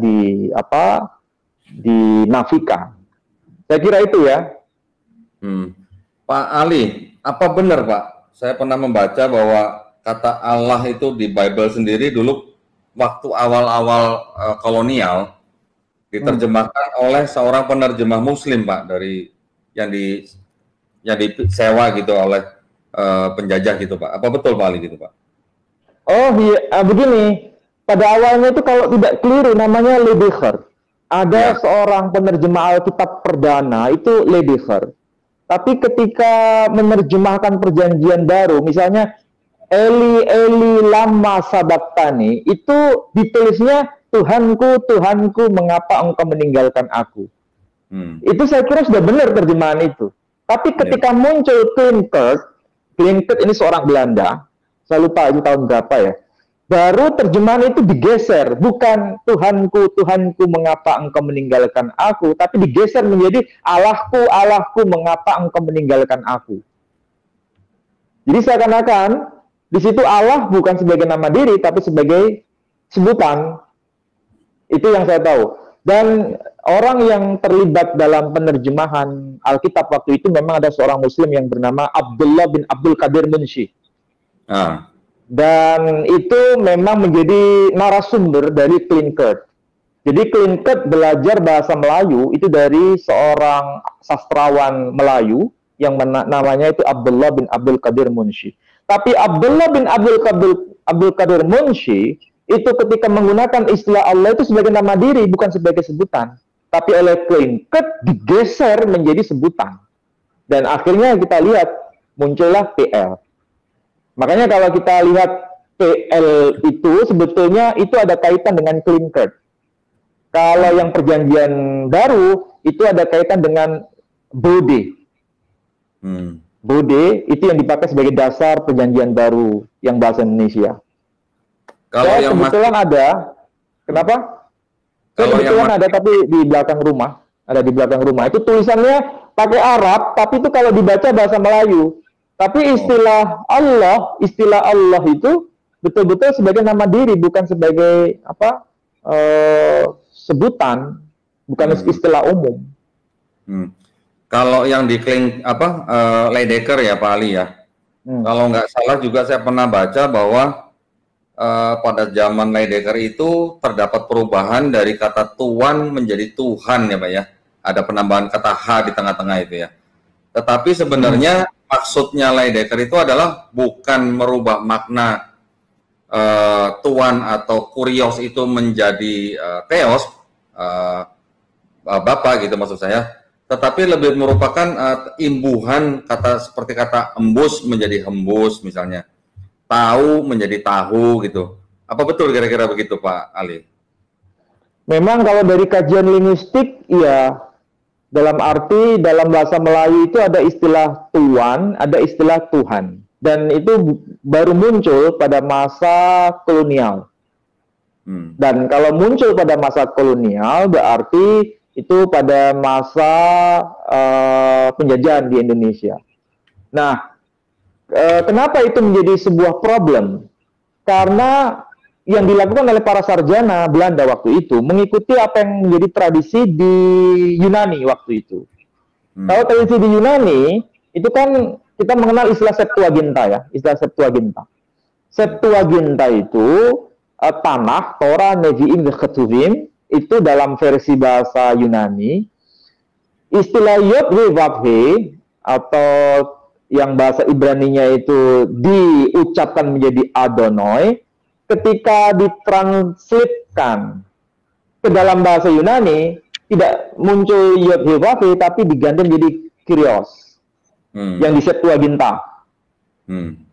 dinafikan. Saya kira itu ya. Pak Ali, apa benar Pak? Saya pernah membaca bahwa kata Allah itu di Bible sendiri dulu waktu awal-awal kolonial diterjemahkan oleh seorang penerjemah Muslim Pak, dari yang disewa gitu oleh penjajah gitu Pak. Apa betul Pak Ali gitu Pak? Oh iya, begini. Pada awalnya itu kalau tidak keliru namanya Lediger. Ada seorang penerjemah Alkitab perdana itu Lediger. Tapi ketika menerjemahkan perjanjian baru, misalnya Eli Eli lama sabaktani, itu ditulisnya Tuhanku, Tuhanku, mengapa engkau meninggalkan aku? Itu saya kira sudah benar terjemahan itu. Tapi ketika muncul Klinkert ini seorang Belanda, saya lupa itu tahun berapa ya, baru terjemahan itu digeser, bukan Tuhanku, Tuhanku, mengapa engkau meninggalkan aku, tapi digeser menjadi Allahku, Allahku, mengapa engkau meninggalkan aku. Jadi seakan-akan di situ Allah bukan sebagai nama diri, tapi sebagai sebutan. Itu yang saya tahu. Dan orang yang terlibat dalam penerjemahan Alkitab waktu itu memang ada seorang Muslim yang bernama Abdullah bin Abdul Qadir Munshi. Dan itu memang menjadi narasumber dari Klinkert. Jadi Klinkert belajar bahasa Melayu itu dari seorang sastrawan Melayu yang namanya itu Abdullah bin Abdul Qadir Munshi. Tapi Abdullah bin Abdul Qadir Munshi itu ketika menggunakan istilah Allah itu sebagai nama diri, bukan sebagai sebutan. Tapi oleh Klinkert digeser menjadi sebutan. Dan akhirnya kita lihat muncullah PL. Makanya kalau kita lihat PL itu sebetulnya itu ada kaitan dengan Klinkert. Kalau yang perjanjian baru itu ada kaitan dengan Bode. Bode itu yang dipakai sebagai dasar perjanjian baru yang bahasa Indonesia. Kalau yang kebetulan ada, kenapa? Kalau kebetulan ada tapi di belakang rumah, ada di belakang rumah. Itu tulisannya pakai Arab, tapi itu kalau dibaca bahasa Melayu. Tapi istilah Allah itu betul-betul sebagai nama diri, bukan sebagai sebutan, bukan istilah umum. Kalau yang diklaim Lediger ya Pak Ali ya, kalau nggak salah juga saya pernah baca bahwa pada zaman Lydekker itu terdapat perubahan dari kata tuan menjadi Tuhan ya Pak ya. Ada penambahan kata H di tengah-tengah itu ya. Tetapi sebenarnya maksudnya Lydekker itu adalah bukan merubah makna tuan atau kurios itu menjadi theos, Bapak gitu maksud saya. Tetapi lebih merupakan imbuhan kata seperti kata embus menjadi hembus misalnya. Tahu menjadi tahu gitu. Apa betul kira-kira begitu Pak Ali? Memang kalau dari kajian linguistik, ya dalam arti dalam bahasa Melayu itu ada istilah tuan, ada istilah Tuhan. Dan itu baru muncul pada masa kolonial. Dan kalau muncul pada masa kolonial berarti itu pada masa penjajahan di Indonesia. Nah, kenapa itu menjadi sebuah problem? Karena yang dilakukan oleh para sarjana Belanda waktu itu mengikuti apa yang menjadi tradisi di Yunani waktu itu. Kalau tradisi di Yunani itu kan kita mengenal istilah Septuaginta ya, istilah Septuaginta. Septuaginta itu Tanakh, Torah, Nevi'im, Ketuvim itu dalam versi bahasa Yunani. Istilah Yod He Vav He atau yang bahasa Ibraninya itu diucapkan menjadi Adonai, ketika ditranslitkan ke dalam bahasa Yunani tidak muncul Yod He Vav He tapi diganti menjadi Kyrios yang di Septuaginta.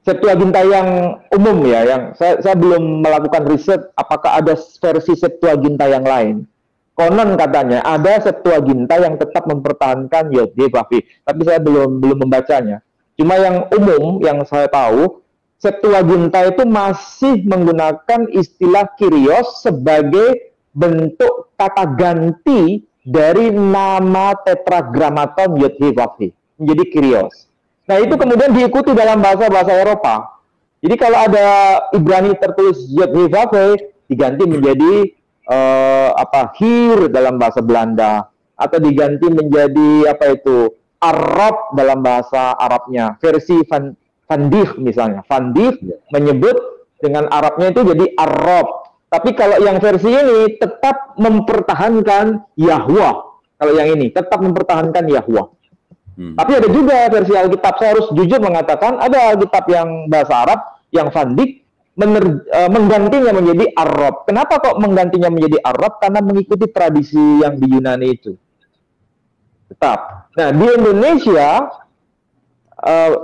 Septuaginta yang umum ya, yang saya belum melakukan riset apakah ada versi Septuaginta yang lain. Konon katanya ada Septuaginta yang tetap mempertahankan Yod He Vav He, tapi saya belum membacanya. Cuma yang umum yang saya tahu, Septuaginta itu masih menggunakan istilah Kyrios sebagai bentuk kata ganti dari nama tetragrammaton Yod He Vav He menjadi Kyrios. Nah itu kemudian diikuti dalam bahasa-bahasa Eropa. Jadi kalau ada Ibrani tertulis Yod He Vav He diganti menjadi Hir dalam bahasa Belanda, atau diganti menjadi Arab dalam bahasa Arabnya, versi Van Dijk misalnya. Van Dijk menyebut dengan Arabnya itu jadi Arab. Tapi kalau yang versi ini tetap mempertahankan Yahweh. Kalau yang ini tetap mempertahankan Yahweh. Tapi ada juga versi Alkitab, saya harus jujur mengatakan ada Alkitab yang bahasa Arab, yang Van Dijk menggantinya menjadi Arab. Kenapa kok menggantinya menjadi Arab? Karena mengikuti tradisi yang di Yunani itu. Tetap. Nah, di Indonesia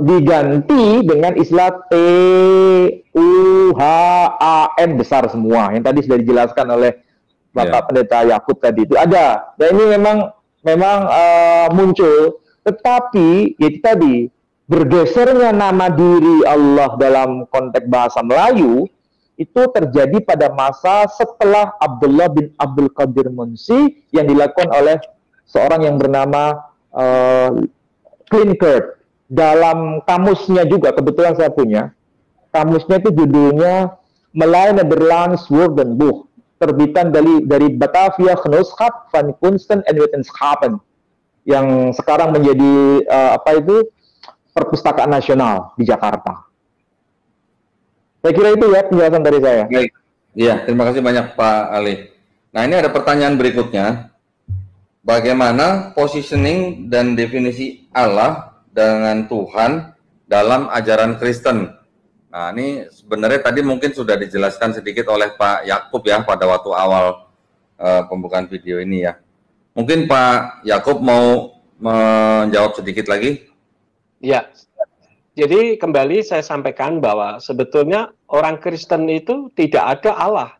diganti dengan istilah T-U-H-A-N besar semua. Yang tadi sudah dijelaskan oleh Bapak Pendeta Yakub tadi itu ada. Dan ini memang muncul. Tetapi itu tadi bergesernya nama diri Allah dalam konteks bahasa Melayu itu terjadi pada masa setelah Abdullah bin Abdul Qadir Munsi yang dilakukan oleh seorang yang bernama Klinkert. Dalam kamusnya juga, kebetulan saya punya, kamusnya itu judulnya Malay Nederlands Woordenboek, terbitan dari Batavia Genootschap van Kunsten en Wetenschappen, yang sekarang menjadi Perpustakaan Nasional di Jakarta. Saya kira itu ya penjelasan dari saya. Baik. Iya, terima kasih banyak Pak Ali. Nah, ini ada pertanyaan berikutnya. Bagaimana positioning dan definisi Allah dengan Tuhan dalam ajaran Kristen? Nah, ini sebenarnya tadi mungkin sudah dijelaskan sedikit oleh Pak Yakub ya pada waktu awal pembukaan video ini ya. Mungkin Pak Yakub mau menjawab sedikit lagi? Ya, jadi kembali saya sampaikan bahwa sebetulnya orang Kristen itu tidak ada Allah.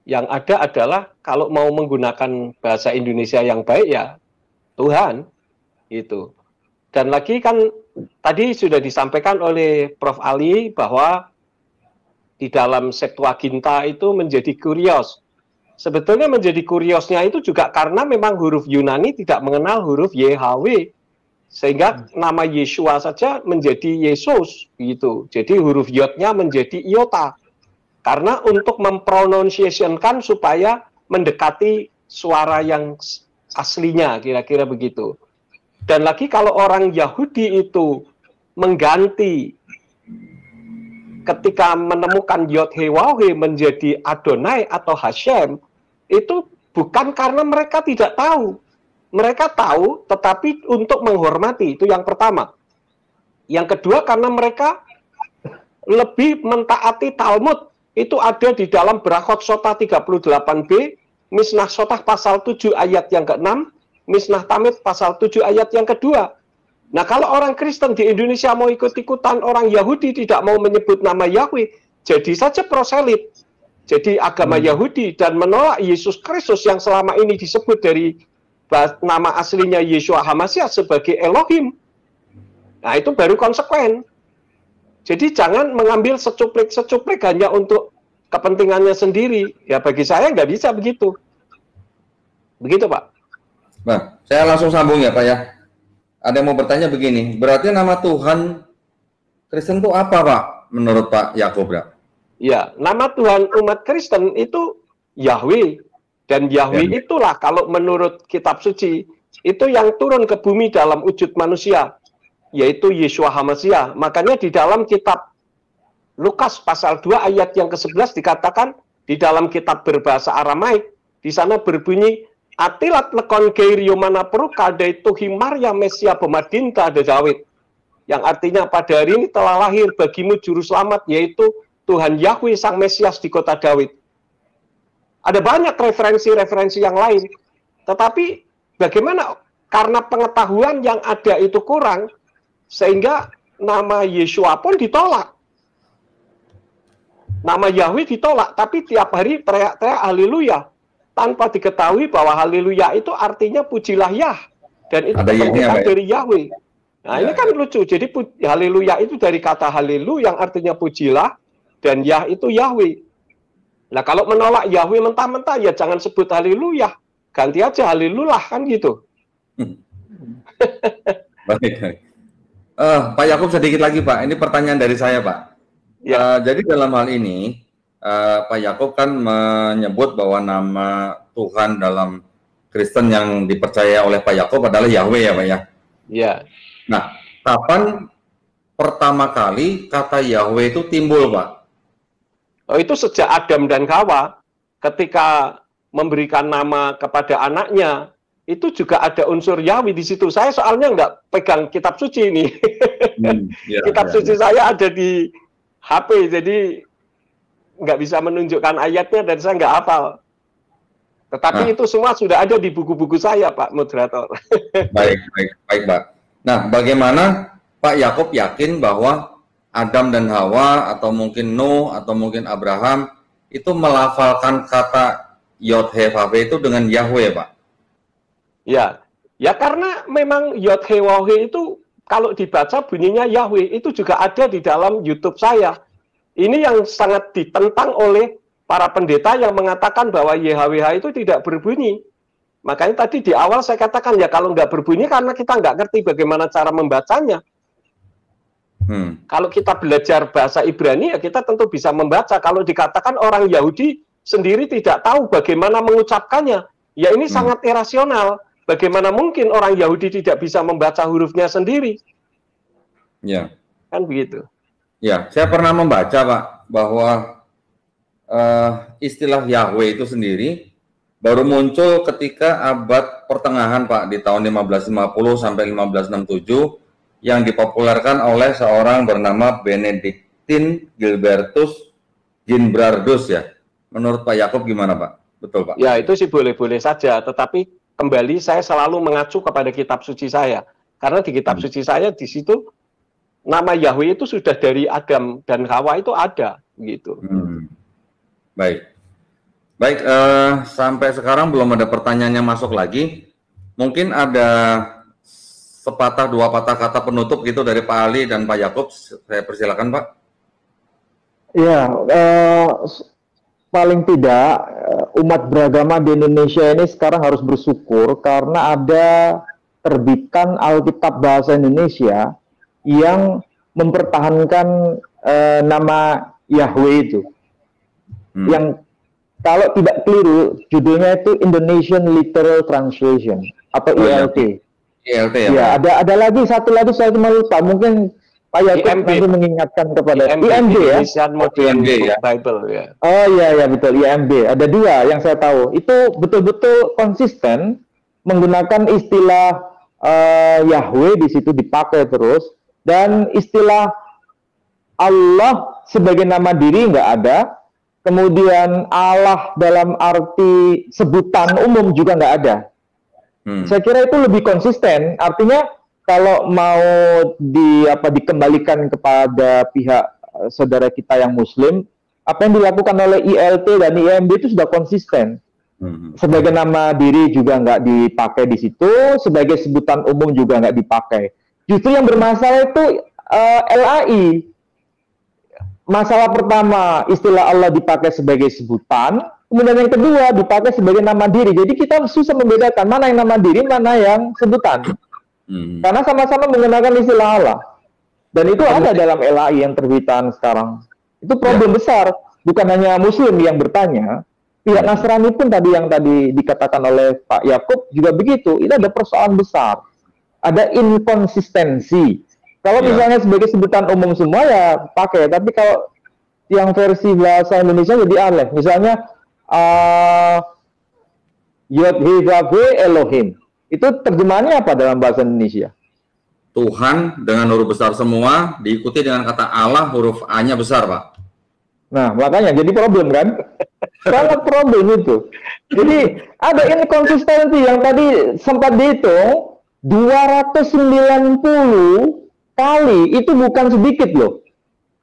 Yang ada adalah kalau mau menggunakan bahasa Indonesia yang baik ya Tuhan itu. Dan lagi kan tadi sudah disampaikan oleh Prof. Ali bahwa di dalam Septuaginta itu menjadi kurios. Sebetulnya menjadi kuriosnya itu juga karena memang huruf Yunani tidak mengenal huruf YHWH. Sehingga nama Yeshua saja menjadi Yesus gitu. Jadi huruf Yod-nya menjadi Iota. Karena untuk mempronunciationkan supaya mendekati suara yang aslinya, kira-kira begitu. Dan lagi kalau orang Yahudi itu mengganti ketika menemukan Yod-Heh-Waw-Heh menjadi Adonai atau Hashem, itu bukan karena mereka tidak tahu. Mereka tahu, tetapi untuk menghormati, itu yang pertama. Yang kedua, karena mereka lebih mentaati Talmud. Itu ada di dalam Brachot Sota 38b, Mishnah Sotah pasal 7 ayat yang ke-6, Mishnah Tamid pasal 7 ayat yang kedua. Nah, kalau orang Kristen di Indonesia mau ikut-ikutan orang Yahudi tidak mau menyebut nama Yahweh, jadi saja proselit. Jadi agama Yahudi dan menolak Yesus Kristus yang selama ini disebut dari nama aslinya Yeshua HaMashiach sebagai Elohim. Nah, itu baru konsekuen. Jadi jangan mengambil secuplik-secuplik hanya untuk kepentingannya sendiri. Ya bagi saya nggak bisa begitu. Begitu, Pak. Nah, saya langsung sambung ya, Pak ya. Ada yang mau bertanya begini, berarti nama Tuhan Kristen itu apa, Pak? Menurut Pak Yakub, ya? Ya, nama Tuhan umat Kristen itu Yahweh. Dan Yahweh itulah kalau menurut kitab suci, itu yang turun ke bumi dalam wujud manusia, yaitu Yeshua HaMashiach. Makanya di dalam kitab Lukas pasal 2 ayat yang ke-11 dikatakan, di dalam kitab berbahasa Aramaik, di sana berbunyi, Atilat lekon keirio mana peru kadai tuhi Maria Mesia pemadinta ada Dawid. Yang artinya pada hari ini telah lahir bagimu juru selamat, yaitu Tuhan Yahweh Sang Mesias di kota Dawid. Ada banyak referensi-referensi yang lain. Tetapi bagaimana? Karena pengetahuan yang ada itu kurang, sehingga nama Yeshua pun ditolak. Nama Yahweh ditolak, tapi tiap hari teriak-teriak haleluya. Tanpa diketahui bahwa haleluya itu artinya pujilah Yah. Dan itu bukan dari Yahweh. Nah, ini kan lucu. Jadi haleluya itu dari kata halelu yang artinya pujilah, dan Yah itu Yahweh. Nah, kalau menolak Yahweh mentah-mentah, ya jangan sebut haleluya. Ganti aja halelulah, kan gitu. Baik. Pak Yakub sedikit lagi, Pak. Ini pertanyaan dari saya, Pak. Ya. Jadi dalam hal ini, Pak Yakub kan menyebut bahwa nama Tuhan dalam Kristen yang dipercaya oleh Pak Yakub adalah Yahweh, ya, Pak ya? Iya. Nah, kapan pertama kali kata Yahweh itu timbul, Pak? Oh, itu sejak Adam dan Hawa, ketika memberikan nama kepada anaknya, itu juga ada unsur Yahweh di situ. Saya soalnya nggak pegang kitab suci ini. Kitab suci saya ada di HP, jadi nggak bisa menunjukkan ayatnya dan saya nggak hafal. Tetapi itu semua sudah ada di buku-buku saya, Pak Moderator. Baik, Pak. Nah, bagaimana Pak Yakub yakin bahwa Adam dan Hawa atau mungkin Nuh atau mungkin Abraham itu melafalkan kata Yod-Heh-Vav-Heh itu dengan Yahweh, Pak? Ya karena memang Yod-Heh-Waw-Heh itu kalau dibaca bunyinya Yahweh, itu juga ada di dalam YouTube saya. Ini yang sangat ditentang oleh para pendeta yang mengatakan bahwa YHWH itu tidak berbunyi. Makanya tadi di awal saya katakan, ya kalau nggak berbunyi karena kita nggak ngerti bagaimana cara membacanya. Kalau kita belajar bahasa Ibrani, ya kita tentu bisa membaca. Kalau dikatakan orang Yahudi sendiri tidak tahu bagaimana mengucapkannya, ya ini sangat irasional. Bagaimana mungkin orang Yahudi tidak bisa membaca hurufnya sendiri? Ya. Kan begitu. Ya, saya pernah membaca, Pak, bahwa istilah Yahweh itu sendiri baru muncul ketika abad pertengahan, Pak, di tahun 1550 sampai 1567 yang dipopulerkan oleh seorang bernama Benedictine Gilbertus Ginbrardus, ya. Menurut Pak Yakub gimana, Pak? Betul, Pak? Ya, itu sih boleh-boleh saja, tetapi kembali saya selalu mengacu kepada kitab suci saya. Karena di kitab suci saya di situ nama Yahweh itu sudah dari Adam dan Hawa itu ada, gitu. Baik, sampai sekarang belum ada pertanyaannya masuk lagi. Mungkin ada sepatah dua patah kata penutup gitu dari Pak Ali dan Pak Yakub. Saya persilakan, Pak. Ya, paling tidak umat beragama di Indonesia ini sekarang harus bersyukur karena ada terbitan Alkitab Bahasa Indonesia yang mempertahankan nama Yahweh itu. Yang kalau tidak keliru judulnya itu Indonesian Literal Translation atau ILT. ILT ya. Ya, ada lagi satu lagi saya cuma lupa, mungkin Pak Yakub IMB. nanti mengingatkan kepada IMB ya. Indonesian Modern IMB, ya. Bible ya. Oh iya betul, IMB. Ada dua yang saya tahu. Itu betul-betul konsisten menggunakan istilah Yahweh di situ dipakai terus, dan istilah Allah sebagai nama diri nggak ada. Kemudian Allah dalam arti sebutan umum juga nggak ada. Saya kira itu lebih konsisten. Artinya kalau mau dikembalikan kepada pihak saudara kita yang Muslim, apa yang dilakukan oleh ILT dan IMB itu sudah konsisten. Sebagai nama diri juga nggak dipakai di situ, sebagai sebutan umum juga nggak dipakai. Justru yang bermasalah itu LAI. Masalah pertama, istilah Allah dipakai sebagai sebutan, kemudian yang kedua dipakai sebagai nama diri. Jadi kita susah membedakan mana yang nama diri, mana yang sebutan. Karena sama-sama menggunakan istilah Allah. Dan itu ada dalam LAI yang terbitan sekarang. Itu problem besar. Bukan hanya Muslim yang bertanya, pihak Nasrani pun yang tadi dikatakan oleh Pak Yakub juga begitu. Itu ada persoalan besar. Ada inkonsistensi. Kalau misalnya sebagai sebutan umum semua ya pakai, tapi kalau yang versi bahasa Indonesia jadi aneh. Misalnya Yod-Heh-Vav-He Elohim. Itu terjemahannya apa dalam bahasa Indonesia? Tuhan dengan huruf besar semua diikuti dengan kata Allah, huruf A-nya besar, Pak. Nah, makanya jadi problem kan? Sangat problem itu. Jadi ada inkonsistensi yang tadi sempat dihitung 290 kali, itu bukan sedikit loh.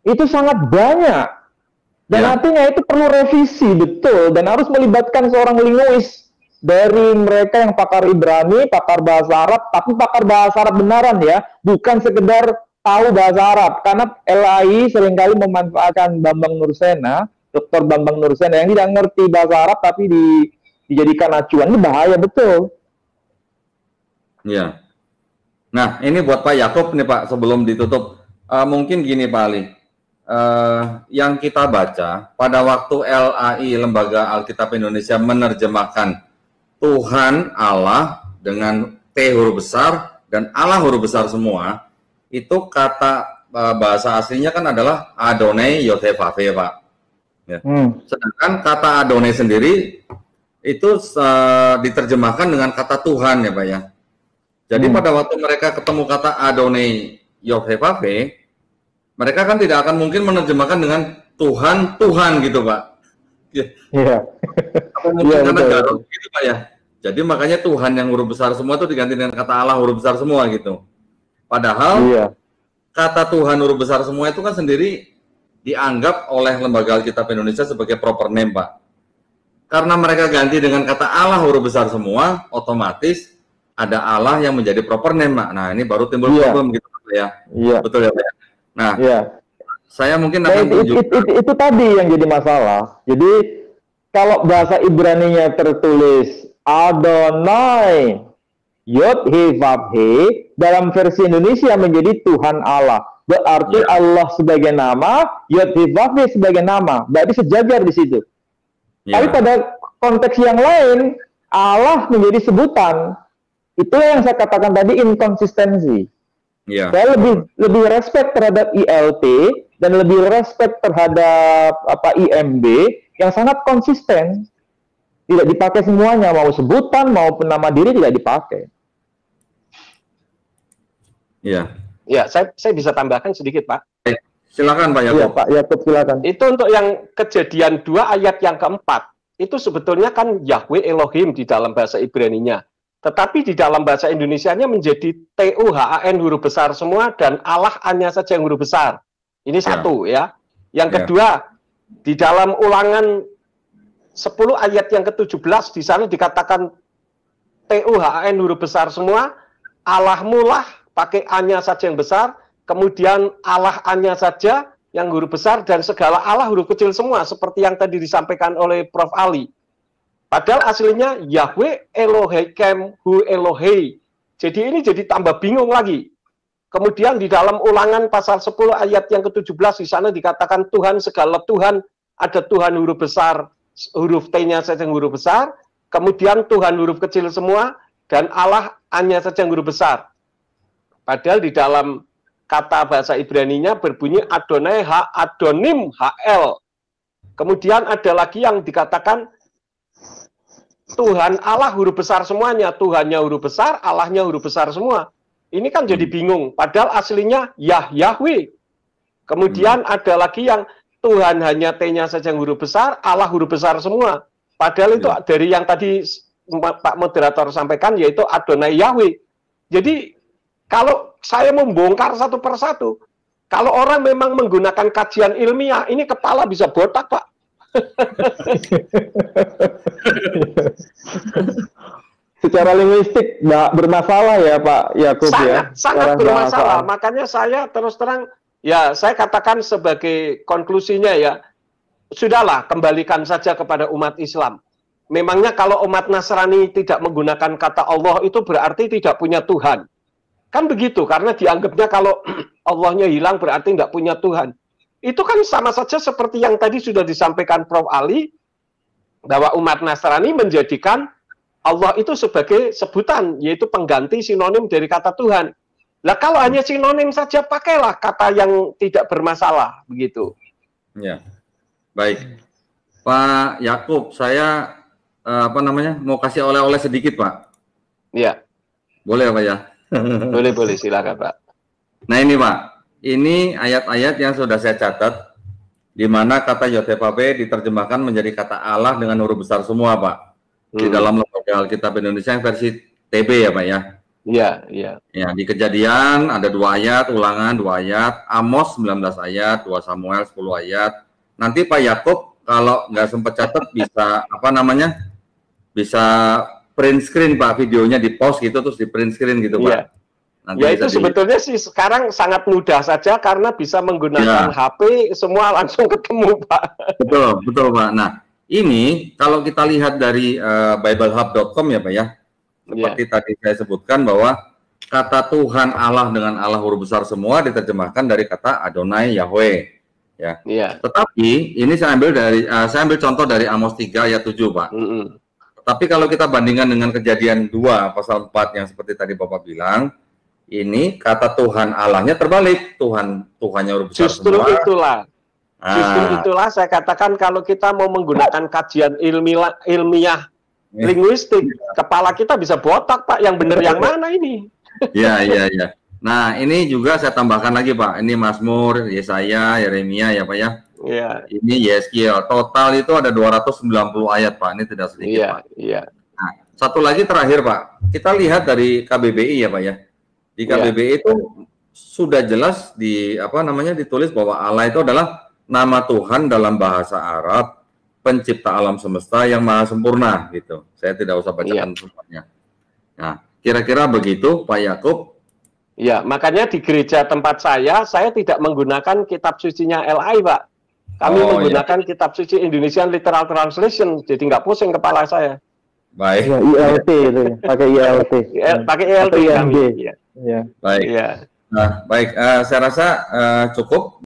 Itu sangat banyak. Dan artinya itu perlu revisi betul dan harus melibatkan seorang linguis dari mereka yang pakar Ibrani, pakar bahasa Arab, tapi pakar bahasa Arab benaran ya, bukan sekedar tahu bahasa Arab. Karena LAI seringkali memanfaatkan Bambang Nursena, Dr. Bambang Nursena yang tidak ngerti bahasa Arab tapi dijadikan acuan. Ini bahaya betul. Iya. Nah, ini buat Pak Yakub nih Pak, sebelum ditutup. Mungkin gini Pak Ali, yang kita baca pada waktu LAI, Lembaga Alkitab Indonesia, menerjemahkan Tuhan Allah dengan T huruf besar dan Allah huruf besar semua, itu kata bahasa aslinya kan adalah Adonai Yod-Heh-Vav-He, Pak. Ya. Sedangkan kata Adonai sendiri itu diterjemahkan dengan kata Tuhan ya Pak ya. Jadi pada waktu mereka ketemu kata Adonai Yod-Heh-Vav-He, mereka kan tidak akan mungkin menerjemahkan dengan Tuhan gitu Pak. Iya. Mungkin karena garuk gitu Pak ya. Jadi makanya Tuhan yang huruf besar semua itu diganti dengan kata Allah huruf besar semua gitu. Padahal kata Tuhan huruf besar semua itu kan sendiri dianggap oleh Lembaga Alkitab Indonesia sebagai proper name Pak. Karena mereka ganti dengan kata Allah huruf besar semua, otomatis ada Allah yang menjadi proper name Pak. Nah ini baru timbul problem gitu Pak ya. Betul ya Pak. Nah, saya mungkin akan itu tadi yang jadi masalah. Jadi kalau bahasa Ibrani-nya tertulis Adonai Yod-Heh-Vav-He, dalam versi Indonesia menjadi Tuhan Allah. Berarti Allah sebagai nama, Yod-Heh-Vav-He sebagai nama. Berarti sejajar di situ. Tapi pada konteks yang lain, Allah menjadi sebutan. Itu yang saya katakan tadi, inkonsistensi. Saya lebih respect terhadap ILT dan lebih respect terhadap IMB yang sangat konsisten. Tidak dipakai semuanya, mau sebutan maupun nama diri tidak dipakai. Ya, saya bisa tambahkan sedikit, Pak. Silakan Pak Yakub. Iya, Pak Yakub silakan. Itu untuk yang Kejadian 2 ayat yang keempat. Itu sebetulnya kan Yahweh Elohim di dalam bahasa Ibrani-nya. Tetapi di dalam bahasa Indonesianya menjadi TUHAN huruf besar semua dan Allah hanya saja yang huruf besar. Ini satu ya. Yang kedua, di dalam Ulangan 10 ayat yang ke-17 di sana dikatakan TUHAN huruf besar semua, Allahmu lah pakai A-nya saja yang besar, kemudian Allah A-nya saja yang huruf besar dan segala Allah huruf kecil semua seperti yang tadi disampaikan oleh Prof. Ali. Padahal aslinya Yahweh Elohim Hu Elohei. Jadi ini jadi tambah bingung lagi. Kemudian di dalam Ulangan pasal 10 ayat yang ke-17 di sana dikatakan Tuhan segala Tuhan, ada Tuhan huruf besar, huruf T-nya saja yang huruf besar, kemudian Tuhan huruf kecil semua, dan Allah hanya saja yang huruf besar. Padahal di dalam kata bahasa Ibraninya berbunyi Adonai ha Adonim HL. Kemudian ada lagi yang dikatakan Tuhan Allah huruf besar semuanya, Tuhannya huruf besar, Allahnya huruf besar semua. Ini kan jadi bingung, padahal aslinya Yahweh. Kemudian ada lagi yang Tuhan hanya T-nya saja yang huruf besar, Allah huruf besar semua. Padahal itu dari yang tadi Pak Moderator sampaikan, yaitu Adonai Yahweh. Jadi kalau saya membongkar satu persatu, kalau orang memang menggunakan kajian ilmiah, ini kepala bisa botak, Pak. Secara linguistik nggak bermasalah ya Pak Yakub ya? Sangat bermasalah. Makanya saya terus terang, ya saya katakan sebagai konklusinya ya, sudahlah kembalikan saja kepada umat Islam. Memangnya kalau umat Nasrani tidak menggunakan kata Allah itu berarti tidak punya Tuhan. Kan begitu, karena dianggapnya kalau Allahnya hilang berarti tidak punya Tuhan. Itu kan sama saja seperti yang tadi sudah disampaikan Prof. Ali, bahwa umat Nasrani menjadikan Allah itu sebagai sebutan, yaitu pengganti sinonim dari kata Tuhan. Nah kalau hanya sinonim saja, pakailah kata yang tidak bermasalah, begitu. Ya, baik. Pak Yakub, saya mau kasih oleh-oleh sedikit, Pak. Ya. Boleh, Pak ya? Boleh, silakan, Pak. Nah ini, Pak. Ini ayat-ayat yang sudah saya catat, di mana kata Yotevave diterjemahkan menjadi kata Allah dengan huruf besar semua, Pak. Di dalam lembaga Alkitab Indonesia yang versi TB ya Pak ya? Iya. Ya, di Kejadian ada 2 ayat, Ulangan 2 ayat, Amos 19 ayat, 2 Samuel 10 ayat. Nanti Pak Yakub kalau nggak sempat catat bisa bisa print screen Pak, videonya di post gitu terus di print screen gitu Pak. Nanti ya itu sebetulnya sih sekarang sangat mudah saja karena bisa menggunakan HP semua langsung ketemu Pak. Betul Pak. Nah ini kalau kita lihat dari biblehub.com ya Pak ya, seperti tadi saya sebutkan bahwa kata Tuhan Allah dengan Allah huruf besar semua diterjemahkan dari kata Adonai Yahweh ya. Tetapi ini saya ambil contoh dari Amos 3 ayat 7 Pak. Tapi kalau kita bandingkan dengan Kejadian 2 pasal 4 yang seperti tadi Bapak bilang, ini kata Tuhan Allahnya terbalik, Tuhannya huruf besar semua. Justru itulah saya katakan kalau kita mau menggunakan kajian ilmiah linguistik, kepala kita bisa botak Pak, yang benar yang mana ini? Iya. Nah ini juga saya tambahkan lagi Pak, ini Mazmur, Yesaya, Yeremia ya Pak ya. Iya. Ini Yeskiel, total itu ada 290 ayat Pak, ini tidak sedikit Pak. Iya. Nah, satu lagi terakhir Pak, kita lihat dari KBBI ya Pak ya. Di KBBI itu sudah jelas ditulis bahwa Allah itu adalah nama Tuhan dalam bahasa Arab, pencipta alam semesta yang maha sempurna gitu. Saya tidak usah bacakan semuanya. Nah, kira-kira begitu Pak Yakub. Ya, makanya di gereja tempat saya tidak menggunakan kitab sucinya LI Pak. Kami menggunakan kitab suci Indonesian Literal Translation, jadi nggak pusing kepala saya. Baik. ILT itu, pakai ILT. Pakai ILT kami. Ya. Baik. Ya. Nah, baik. Saya rasa cukup.